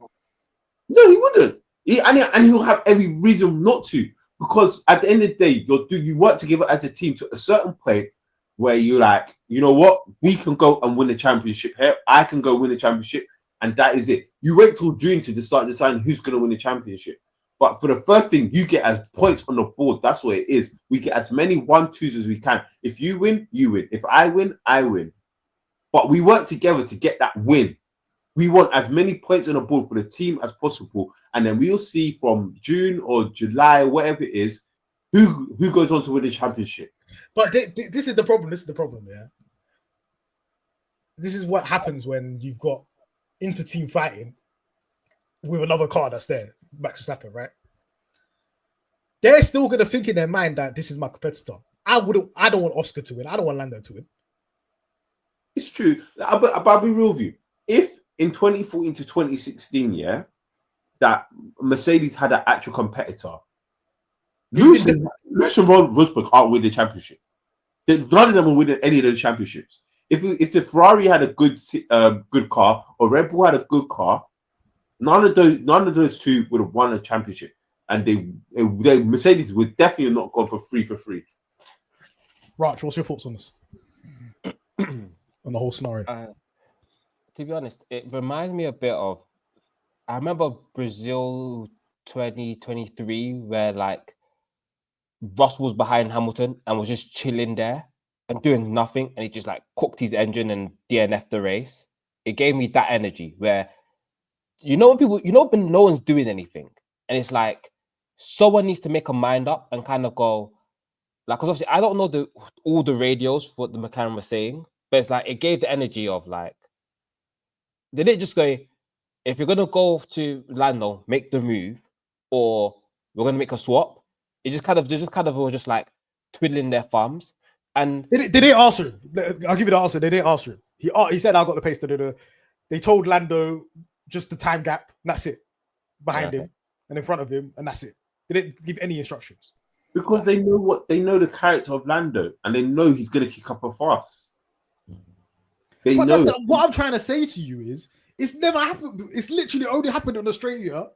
No, he wouldn't. And he'll have every reason not to, because at the end of the day, you work together as a team to a certain point where you're like, you know what, we can go and win the championship here. I can go win the championship, and that is it. You wait till June to start deciding who's going to win the championship. But for the first thing, you get as points on the board. That's what it is. We get as many 1-2s as we can. If you win, you win. If I win, I win. But we work together to get that win. We want as many points on the board for the team as possible. And then we'll see from June or July, whatever it is, who goes on to win the championship. But this is the problem. Yeah. This is what happens when you've got inter-team fighting with another car that's there, Max Verstappen, right? They're still going to think in their mind that this is my competitor. I don't want Oscar to win. I don't want Lando to win. It's true. But I'll be real with you. If in 2014 to 2016, that Mercedes had an actual competitor, Lewis and Rosberg aren't winning the championship. None of them will win any of those championships. If the Ferrari had a good car or Red Bull had a good car, none of those two would have won a championship, and they Mercedes would definitely not gone for free. Rach, what's your thoughts on this? On the whole scenario? To be honest, it reminds me a bit of I remember Brazil 2023, where like Russell was behind Hamilton and was just chilling there and doing nothing, and he just like cooked his engine and DNF'd the race. It gave me that energy where when no one's doing anything, and it's like someone needs to make a mind up and kind of go, like, because obviously I don't know all the radios for what the McLaren were saying, but it's like it gave the energy of like they didn't just go, if you're gonna go to Lando, make the move, or we're gonna make a swap. They just kind of were just like twiddling their thumbs, and They didn't answer him. I'll give you the answer. They didn't answer him. He said, "I got the pace." They told Lando just the time gap. And that's it. Behind him and in front of him, and that's it. They didn't give any instructions because they know the character of Lando, and they know he's gonna kick up a fuss. They know. What I'm trying to say to you is, it's never happened. It's literally only happened in Australia.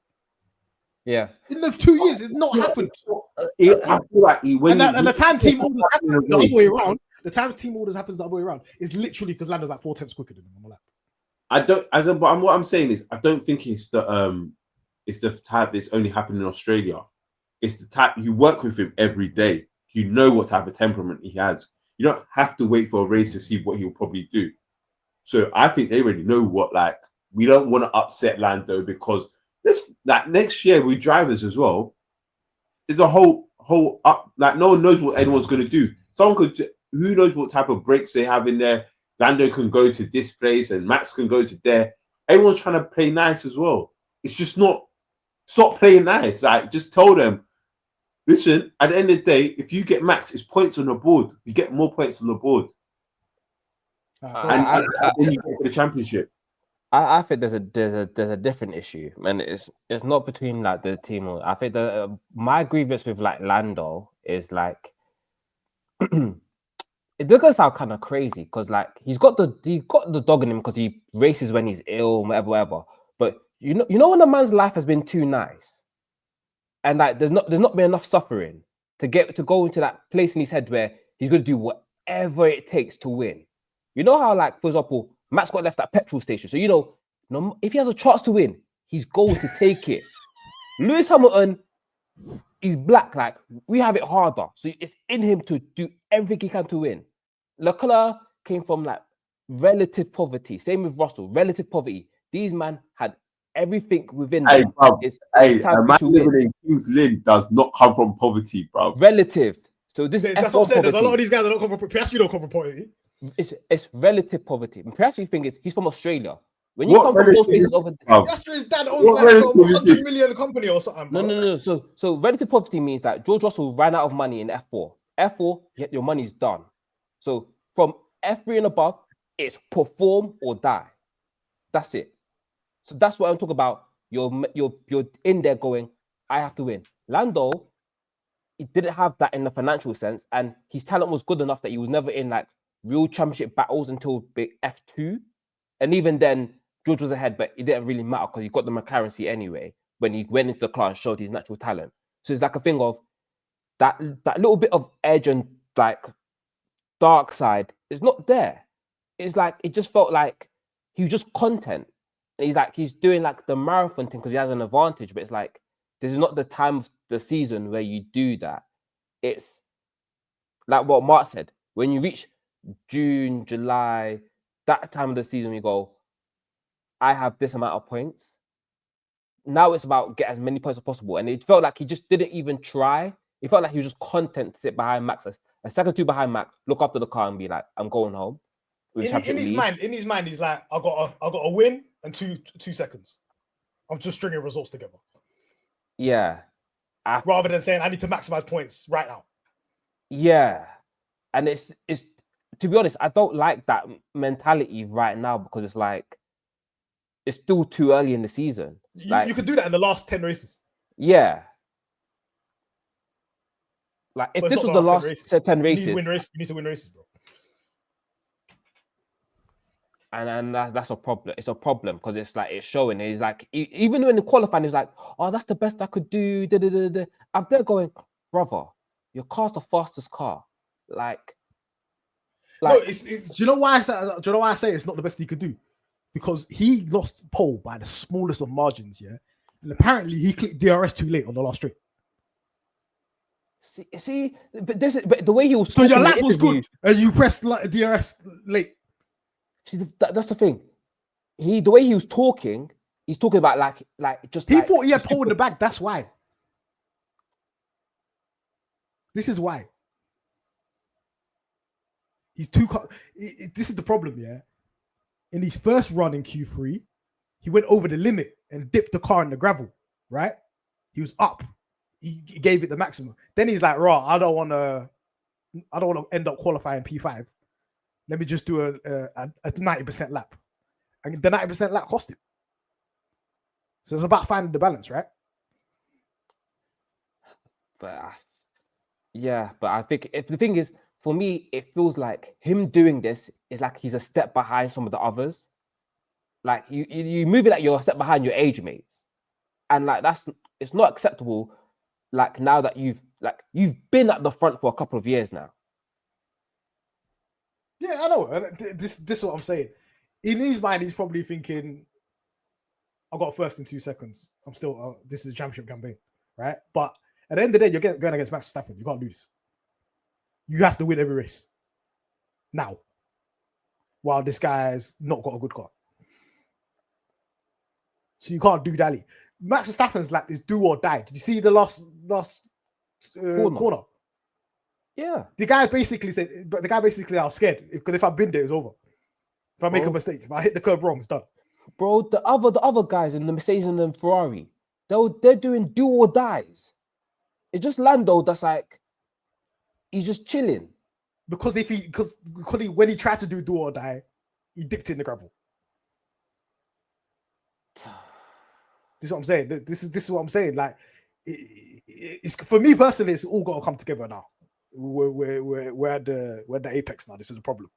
Yeah, in the 2 years, it's not happened. I feel like the time team orders happens the other way around. The time team orders happens the other way around. It's literally because Lando's like 4 tenths quicker than him on the lap. What I'm saying is, I don't think it's the type that's only happened in Australia. It's the type you work with him every day. You know what type of temperament he has. You don't have to wait for a race to see what he'll probably do. So I think they already know what, like, we don't want to upset Lando because next year with drivers as well, there's a whole up, like no one knows what anyone's going to do. Who knows what type of brakes they have in there. Lando can go to this place and Max can go to there. Everyone's trying to play nice as well. It's just stop playing nice. Like, just tell them, listen, at the end of the day, if you get Max, it's points on the board. You get more points on the board. And then you go for the championship. I think there's a different issue, and it's not between like the team. I think my grievance with like Lando is like it does sound kind of crazy because like he's got the dog in him because he races when he's ill, whatever. But you know when a man's life has been too nice, and like there's not been enough suffering to go into that place in his head where he's going to do whatever it takes to win. You know how, like, for example, Max got left at petrol station. So, if he has a chance to win, he's going to take it. Lewis Hamilton, he's black. Like, we have it harder. So it's in him to do everything he can to win. Leclerc came from, like, relative poverty. Same with Russell, relative poverty. These men had everything within them. A man living in King's Lynn does not come from poverty, bro. Relative. So that's what I'm saying. There's a lot of these guys that don't come from Piastri don't come from poverty. It's relative poverty. The Piastri thing is he's from Australia. When you come from those places over there, Piastri's dad owns like some 100 million company or something. Bro. No. So relative poverty means that George Russell ran out of money in F4. F4, your money's done. So from F3 and above, it's perform or die. That's it. So that's what I'm talking about. You're in there going, I have to win. Lando, he didn't have that in the financial sense, and his talent was good enough that he was never in like real championship battles until big F2. And even then, George was ahead, but it didn't really matter because he got the McLaren seat anyway when he went into the car and showed his natural talent. So it's like a thing of that little bit of edge and like dark side is not there. It's like it just felt like he was just content. And he's doing like the marathon thing because he has an advantage, but it's like this is not the time of the season where you do that. It's like what Martz said. When you reach June, July, that time of the season, you go, I have this amount of points. Now it's about get as many points as possible. And it felt like he just didn't even try. It felt like he was just content to sit behind Max, a second two behind Max, look after the car and be like, I'm going home. In his mind, he's like, I got a win and two seconds. I'm just stringing results together. Yeah. Rather than saying I need to maximize points right now. Yeah. And it's to be honest, I don't like that mentality right now because it's like it's still too early in the season. You could do that in the last 10 races. Yeah. Like if this was the last 10 races. You need to win races, bro. And that's a problem. It's a problem because it's like it's showing. He's like, even when the qualifying, he's like, "Oh, that's the best I could do." I'm there going, brother, your car's the fastest car. Like, no, do you know why I say it's not the best he could do? because he lost pole by the smallest of margins, yeah. And apparently he clicked DRS too late on the last straight. See, but the way he was So talking your in the lap was interview- good, and you pressed DRS late. See, that's the thing. The way he was talking, he's talking about like just. He like, thought he had just pole in the stupid. back. That's why. This is why. He's too. This is the problem, yeah. In his first run in Q3, he went over the limit and dipped the car in the gravel. Right? He was up. He gave it the maximum. Then he's like, "Raw, I don't want to end up qualifying P5. Let me just do a 90% lap." And the 90% lap cost him. So it's about finding the balance, right? But but I think if the thing is, for me, it feels like him doing this is like he's a step behind some of the others. Like you move it like you're a step behind your age mates, and like it's not acceptable. Like now that you've been at the front for a couple of years now. Yeah, I know. And this is what I'm saying. In his mind, he's probably thinking, "I got first in 2 seconds. I'm still. This is a championship campaign, right?" But at the end of the day, you're going against Max Verstappen. You can't do this. You have to win every race now. While this guy's not got a good car, so you can't do dally. Max Verstappen's like this do or die. Did you see the last corner? Yeah. The guy basically said, "But the guy basically, I was scared because if I've been there, it's over. If I make a mistake, if I hit the curb wrong, it's done." Bro, the other guys in the Mercedes and the Ferrari, they're doing do or dies. It's just Lando that's like he's just chilling. Because when he tried to do or die, he dipped in the gravel. This is what I'm saying. This is what I'm saying. Like, it's for me personally, it's all got to come together now. We're at the apex now. This is a problem.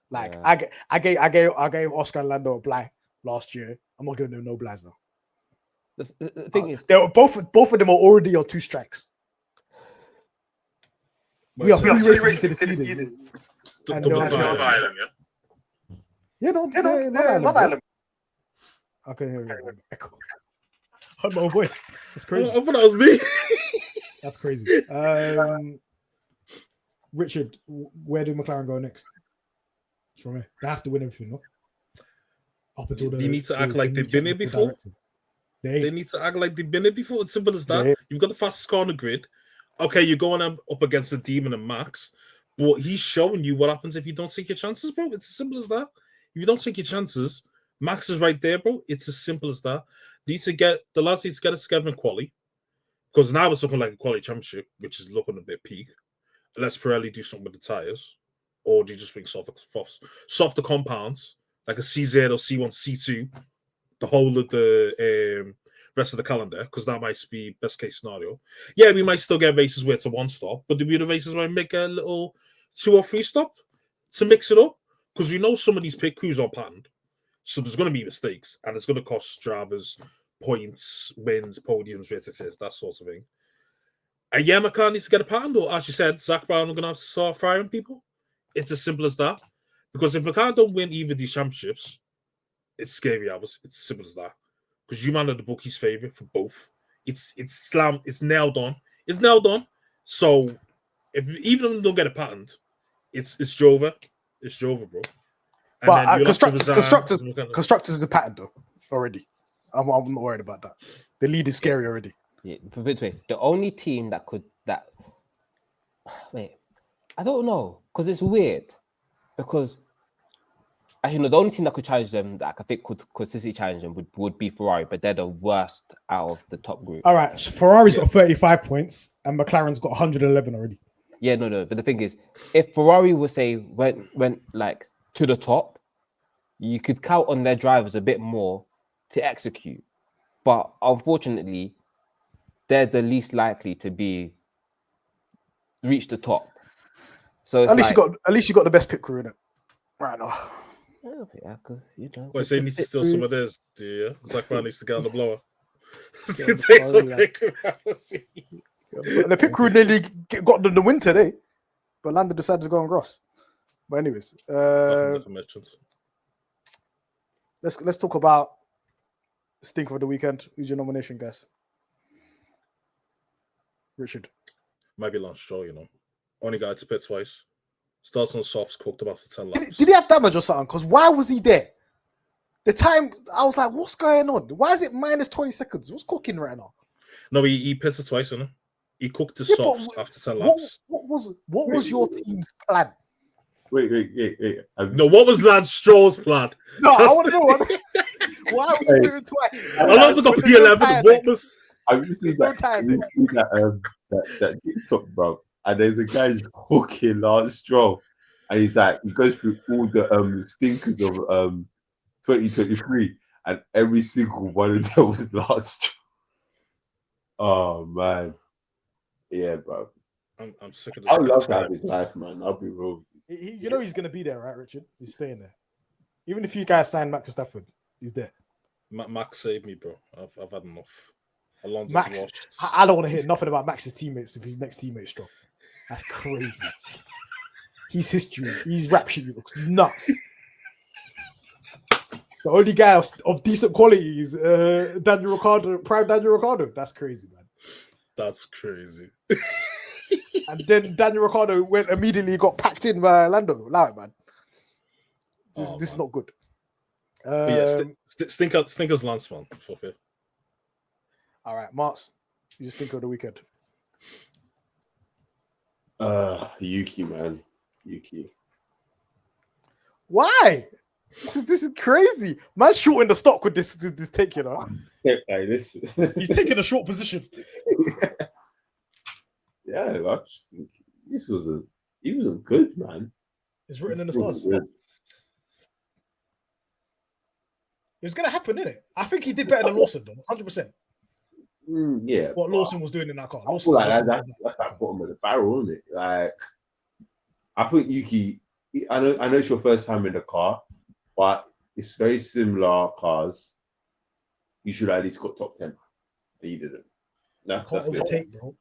Like, yeah. I gave Oscar and Lando a bly last year. I'm not giving them no blys now. The thing is, they were both of them are already on 2 strikes. We are 3 races into the season. Yeah, Love Island. Okay, here we go. Echo. Heard my own voice. That's crazy. I thought that was me. That's crazy. Richard, where do McLaren go next? From here, they have to win everything, no? Up until they need to act like they've been here before. They need to act like they've been here before. It's simple as that. You've got the fastest car on the grid. Okay, you're going up against the Demon and Max, but he's showing you what happens if you don't take your chances, bro. It's as simple as that. If you don't take your chances, Max is right there, bro. It's as simple as that. The lads need to get it together in quali, because now it's looking like a quali championship, which is looking a bit peak. Unless Pirelli do something with the tires, or do you just bring softer compounds like a C0, C1, C2, the whole of the rest of the calendar, because that might be best case scenario. Yeah, we might still get races where it's a 1-stop, but the other races might make a little 2 or 3 stop to mix it up, because we know some of these pit crews are patterned, so there's going to be mistakes, and it's going to cost drivers points, wins, podiums, that sort of thing. And yeah, McLaren needs to get a pattern, or as you said, Zach Brown are going to have to start firing people. It's as simple as that, because if McLaren don't win either of these championships, it's scary hours. It's as simple as that. Because you man are the bookies' favorite for both. It's slam. It's nailed on. It's nailed on. So even if they don't get a patent, it's Jova. It's Jova, bro. And but constructors is a patent though already. I'm not worried about that. The lead is scary already. Yeah, but wait, the only team that I don't know, because it's weird. Because actually, no, the only team that could challenge them, that I think could consistently challenge them, would be Ferrari, but they're the worst out of the top group. All right, so Ferrari's got 35 points and McLaren's got 111 already. Yeah, no. But the thing is, if Ferrari would say went like to the top, you could count on their drivers a bit more to execute. But unfortunately, they're the least likely to reach the top. So it's at least you got the best pit crew in it right now. Yeah, because you know. Well, so you need to steal some of theirs, do you? Zach Brown needs to get on the blower. The pit crew nearly got the win today, but Lando decided to go on grass. But anyways, let's talk about stinker of the weekend. Who's your nomination, guys? Richard. Maybe Lance Stroll, Only guy to pit twice. Starts on softs, cooked him after 10 laps. Did he have damage or something? Because why was he there? The time I was like, what's going on? Why is it minus 20 seconds? What's cooking right now? No, he pitted twice, didn't he? He cooked the Yeah, softs but after 10 laps. What was your team's plan? Wait. No, what was Lance Stroll's plan? No, I want to know. Why are we doing twice? Alonso got P11. What was? Have you seen that TikTok, bro? And there's a guy hooking Lance Stroll, and he's like, he goes through all the stinkers of 2023, and every single one of them was Lance Stroll. Oh man, yeah, bro. I'm sick of this. I would love to have his life, man. I'll be real. You know he's gonna be there, right, Richard? He's staying there. Even if you guys sign Max Verstappen, he's there. Max saved me, bro. I've had enough. Alonso's Max, watched. I don't want to hear nothing about Max's teammates if his next teammate's strong. That's crazy. His history, his rap sheet looks nuts. The only guy of decent quality is Daniel Ricciardo, prime Daniel Ricciardo. That's crazy, man. That's crazy. And then Daniel Ricciardo immediately got packed in by Lando. Allow it, man. This is not good. But yeah, Stinker's Lance, man. Fuck it. All right, Martz, you just think of the weekend. Yuki, man. Yuki. Why? This is crazy. Man's shorting the stock with this take, Hey, this He's taking a short position. Yeah, I just think he wasn't good, man. It's written in the stars. It was going to happen, didn't it? I think he did better than Lawson, though, 100%. Yeah. What Lawson was doing in that car. I feel like that's that bottom of the barrel, isn't it? Like, I think Yuki, I know it's your first time in the car, but it's very similar cars. You should at least got top 10. And you didn't. That's overtake, bro.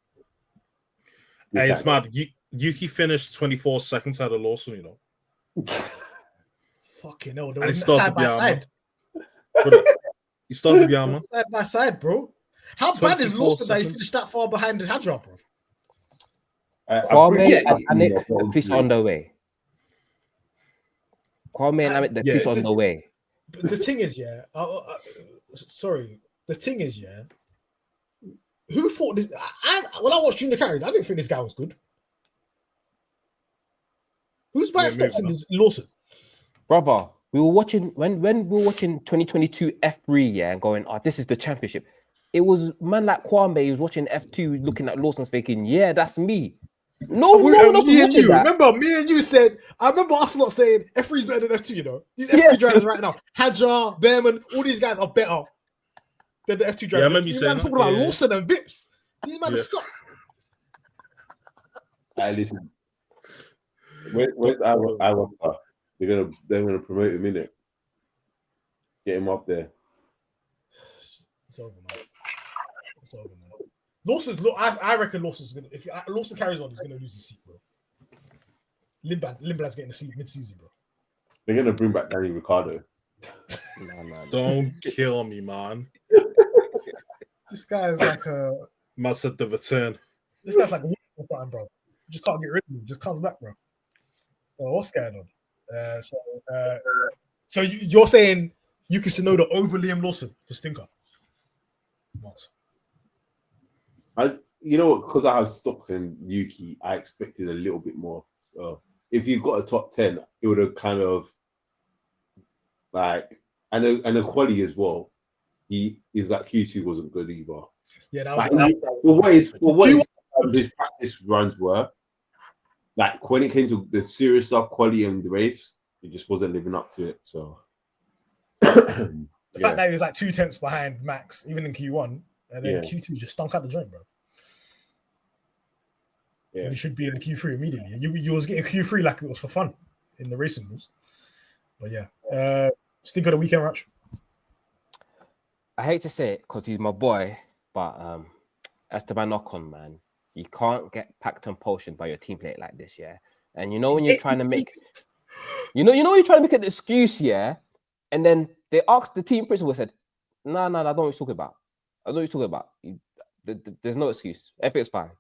Hey, it's mad. Yuki finished 24 seconds out of Lawson, Fucking hell. They And were he started side by side. He started behind, man. Side by side, bro. How bad is 24 Lawson that he seconds. finished that far behind the Hadra, bro? Kwame and Amit, the police on the way. Kwame and Amit, the police on the way. But the thing is, sorry. The thing is, who thought this? When I watched Junior Carries, I didn't think this guy was good. Who's buying stops in this Lawson? Brother, we were watching when we were watching 2022 F3, and going, this is the championship. It was man like Kwame, he was watching F2, looking at Lawson's thinking, yeah, that's me. No one else was watching that. Remember, me and you said, I remember us not saying F3 is better than F2, These F3 drivers right now, Hadjar, Behrman, all these guys are better than the F2 drivers. Yeah, I remember you saying talking about Lawson and Vips. These men suck. Listen. Where's our star? They're gonna promote him, innit? Get him up there. It's over, man. It's over, man. I reckon Lawson's gonna. If Lawson carries on, he's gonna lose his seat, bro. Lindblad's getting a seat mid-season, bro. They're gonna bring back Danny Ricciardo. Don't kill me, man. This guy is like Man said the return. This guy's like a time, bro. Just can't get rid of him. Just comes back, bro. Oh, what's going on? So you're saying Yuki Tsunoda over Liam Lawson for stinker? What? You know what? Because I have stocks in Yuki, I expected a little bit more. So if you got a top 10, it would have kind of like and the quality as well. He is like Q2 wasn't good either. Yeah, that was for what his practice runs were. Like when it came to the serious stuff, quality in the race, he just wasn't living up to it. So the fact that he was like 2 tenths behind Max, even in Q1, and then Q2 just stunk out the joint, bro. Yeah, he should be in Q3 immediately. You was getting Q3 like it was for fun in the racing rules. But yeah, stink of the weekend, Rach. I hate to say it because he's my boy, but Esteban Ocon, man, you can't get packed on potion by your teammate like this, yeah. And you know when you're trying to make, you know you're trying to make an excuse, yeah, and then they asked the team principal, said, no, I don't know what you're talking about. I don't know what you're talking about. There's no excuse. Everything's fine.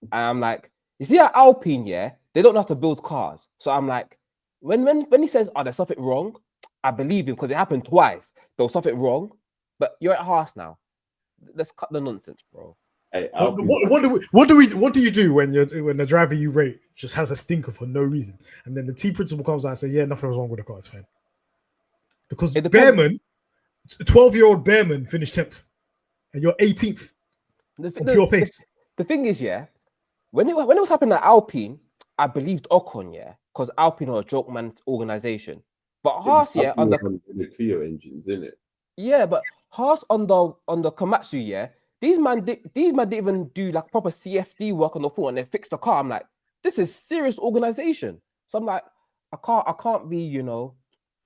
And I'm like, you see, at Alpine, yeah, they don't know how to build cars. So I'm like, when he says, oh, there's something wrong, I believe him because it happened twice. There was something wrong, but you're at Haas now. Let's cut the nonsense, bro. Hey, What do you do when the driver you rate just has a stinker for no reason, and then the team principal comes out and says, "Yeah, nothing was wrong with the car, it's fine." Because Behrman, 12-year-old Behrman finished 10th, and you're 18th on pure pace. The thing is, yeah, when it was happening at Alpine, I believed Ocon, yeah, because Alpine are a joke man's organization. But Haas, yeah, on the Clio engines, isn't it? Yeah, but Haas on the Komatsu, yeah, these man didn't even do like proper CFD work on the floor, and they fixed the car. I'm like, this is serious organization. So I'm like, I can't be, you know,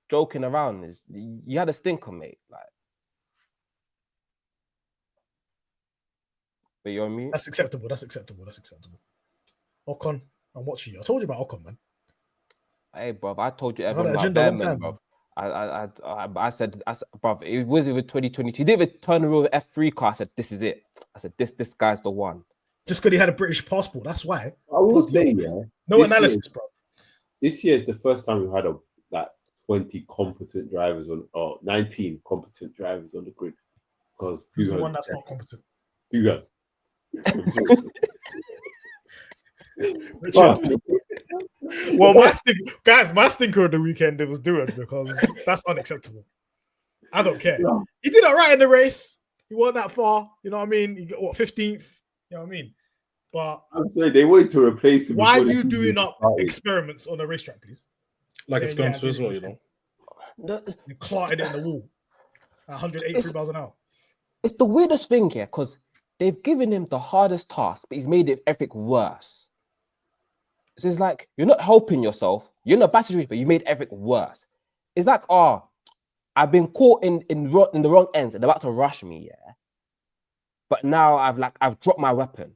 joking around. You had a stinker, mate. Like, but you're on mute. That's acceptable. Ocon, I'm watching you. I told you about Ocon, man. Hey, bro, I told you everything about Behrman, bro. I said, bro, it was even 2022. He didn't even turn around F3 car. I said, this is it. I said, this guy's the one. Just because he had a British passport, that's why. I will say, yeah. No analysis, bro. This year is the first time we've had 20 competent drivers or 19 competent drivers on the grid. Because who's the one that's not competent? Gyal. Well, my stinker of the weekend, it was doing because that's unacceptable. I don't care. Yeah. He did all right in the race. He wasn't that far. You know what I mean? He got 15th. You know what I mean? But I'm sorry, they wanted to replace him. Why are you doing up experiments on a racetrack, please? Like experiments as well, you know. You clotted it in the wall at 183 miles an hour. It's the weirdest thing here because they've given him the hardest task, but he's made it everything worse. So it's like, you're not helping yourself. You're in a bad situation, but you made everything worse. It's like, I've been caught in the wrong ends and they're about to rush me, yeah. But now I've dropped my weapon.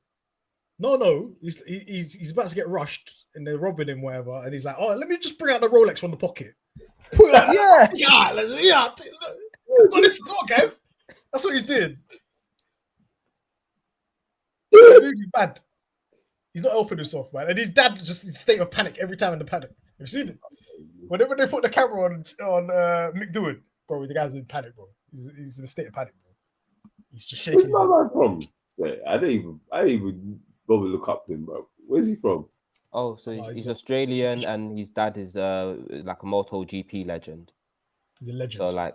No, he's about to get rushed and they're robbing him, whatever. And he's like, let me just bring out the Rolex from the pocket. Yeah. Got this car, guys. That's what he's doing. He's bad. He's not helping himself, man. And his dad just in a state of panic every time in the paddock. You've seen it. Whenever they put the camera on Mick Doohan, bro, the guy's in panic, bro. He's in a state of panic, bro. He's just shaking. Where's my man from? Wait, I didn't even bother look up him, bro. Where's he from? Oh, so he's Australian, and his dad is like a MotoGP legend. He's a legend.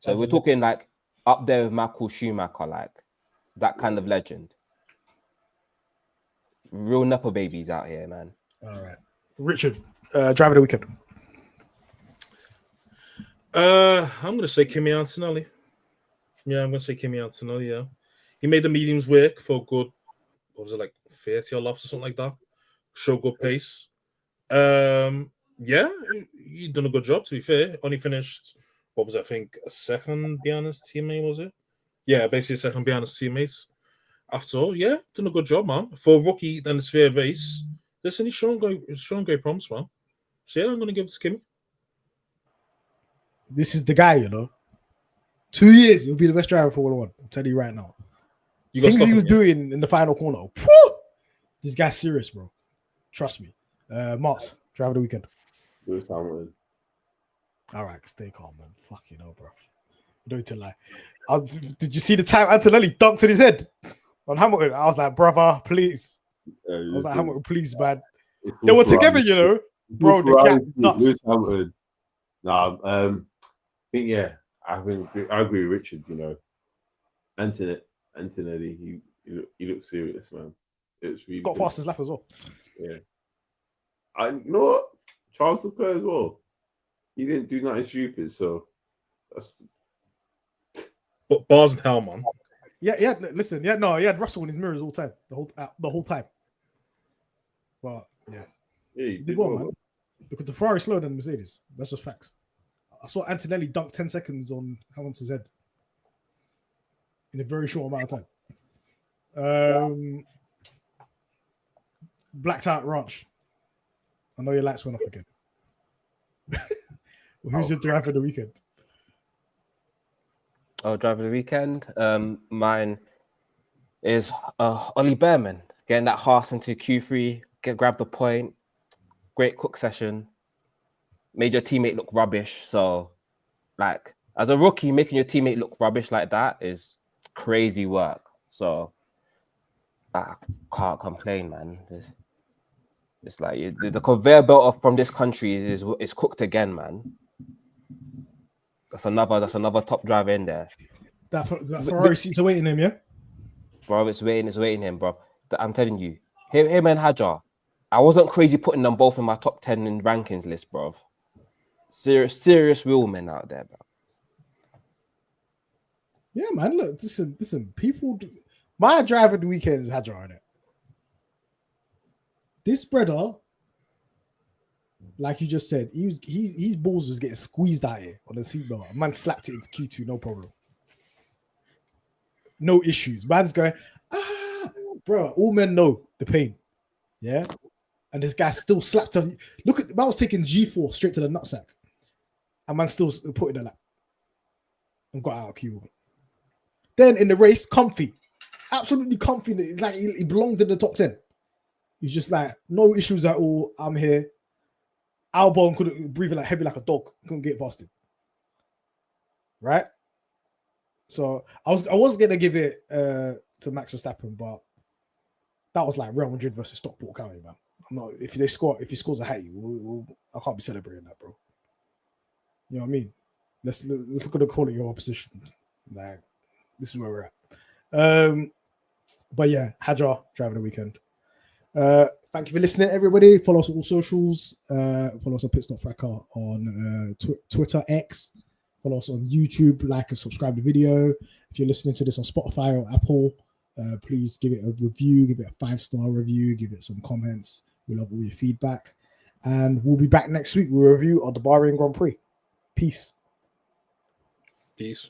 So we're talking like up there with Michael Schumacher, like that kind of legend. Real Nepo babies out here, man. All right. Richard, driver of the weekend. I'm going to say Kimi Antonelli. Yeah, I'm going to say Kimi Antonelli, yeah. He made the mediums work for good, what was it, like 30 or laps or something like that. Show good pace. Yeah, he done a good job, to be fair. Only finished, what was it, I think, a second behind his teammate, was it? Yeah, basically a second behind his teammates. After all, yeah, done a good job, man. For a rookie, then his third race. Listen, he's showing great promise, man. So yeah, I'm going to give it to Kimi. This is the guy, you know. 2 years, he'll be the best driver for Formula 1. I'm telling you right now. Things he was doing in the final corner. Whew, this guy's serious, bro. Trust me. Martz, driver of the weekend. Lewis Hamilton. All right, stay calm, man. Fuck you know, bro. You don't need to lie. Did you see the time Antonelli dunked in his head on Hamilton? I was like, brother, please. I was like, Hamilton, please, man. They were together, you know. Bro, the gap nuts. Lewis Hamilton. I think, yeah, I agree with Richard, you know. Antonelli, he looks serious, man. It's really got fastest lap as well. Yeah. You know what? Charles Leclerc as well. He didn't do nothing stupid, so that's. But bars and hell, man. Yeah. Listen, he had Russell in his mirrors all time, the whole time. But yeah, he did well, man. Because the Ferrari slower than Mercedes. That's just facts. I saw Antonelli dunk 10 seconds on Hamilton's head in a very short amount of time. Blacked out Ranch. I know your lights went off again. Well, who's your driver for the weekend? Oh, driver of the weekend. Mine is Ollie Behrman getting that Haas into Q3, grab the point. Great cook session. Made your teammate look rubbish. So, like, as a rookie, making your teammate look rubbish like that is crazy work. So, I can't complain, man. It's like the conveyor belt from this country is cooked again, man. That's another top driver in there. That Ferrari seats are waiting him, yeah? Bro, it's waiting him, bro. I'm telling you, him and Hadjar, I wasn't crazy putting them both in my top 10 in rankings list, bro. Serious wheelmen out there, bro. Yeah, man. Look, listen. People, my driver of the weekend is Hadjar on it. This brother, like you just said, his balls was getting squeezed out here on the seatbelt. Man slapped it into Q2, no problem. No issues. Man's going, bro, all men know the pain. Yeah. And this guy still slapped her. Look at, man was taking G4 straight to the nutsack. And man still put it in the lap. And got out of Q1. Then in the race, comfy. Absolutely comfy. It's like he belonged in the top 10. He's just like, no issues at all. I'm here. Albon couldn't breathe like heavy like a dog. Couldn't get past him. Right? So I was gonna give it to Max Verstappen, but that was like Real Madrid versus Stockport County, man. I'm not if he scores a hattie, I can't be celebrating that, bro. You know what I mean? Let's look at the quality of opposition. Like, this is where we're at. But yeah, Hadjar driving the weekend. Thank you for listening, everybody. Follow us on all socials. Follow us on Pitstop Fracas on Twitter, X. Follow us on YouTube. Like and subscribe to the video. If you're listening to this on Spotify or Apple, please give it a review. Give it a 5-star review. Give it some comments. We love all your feedback. And we'll be back next week with a review of the Bahrain Grand Prix. Peace. Peace.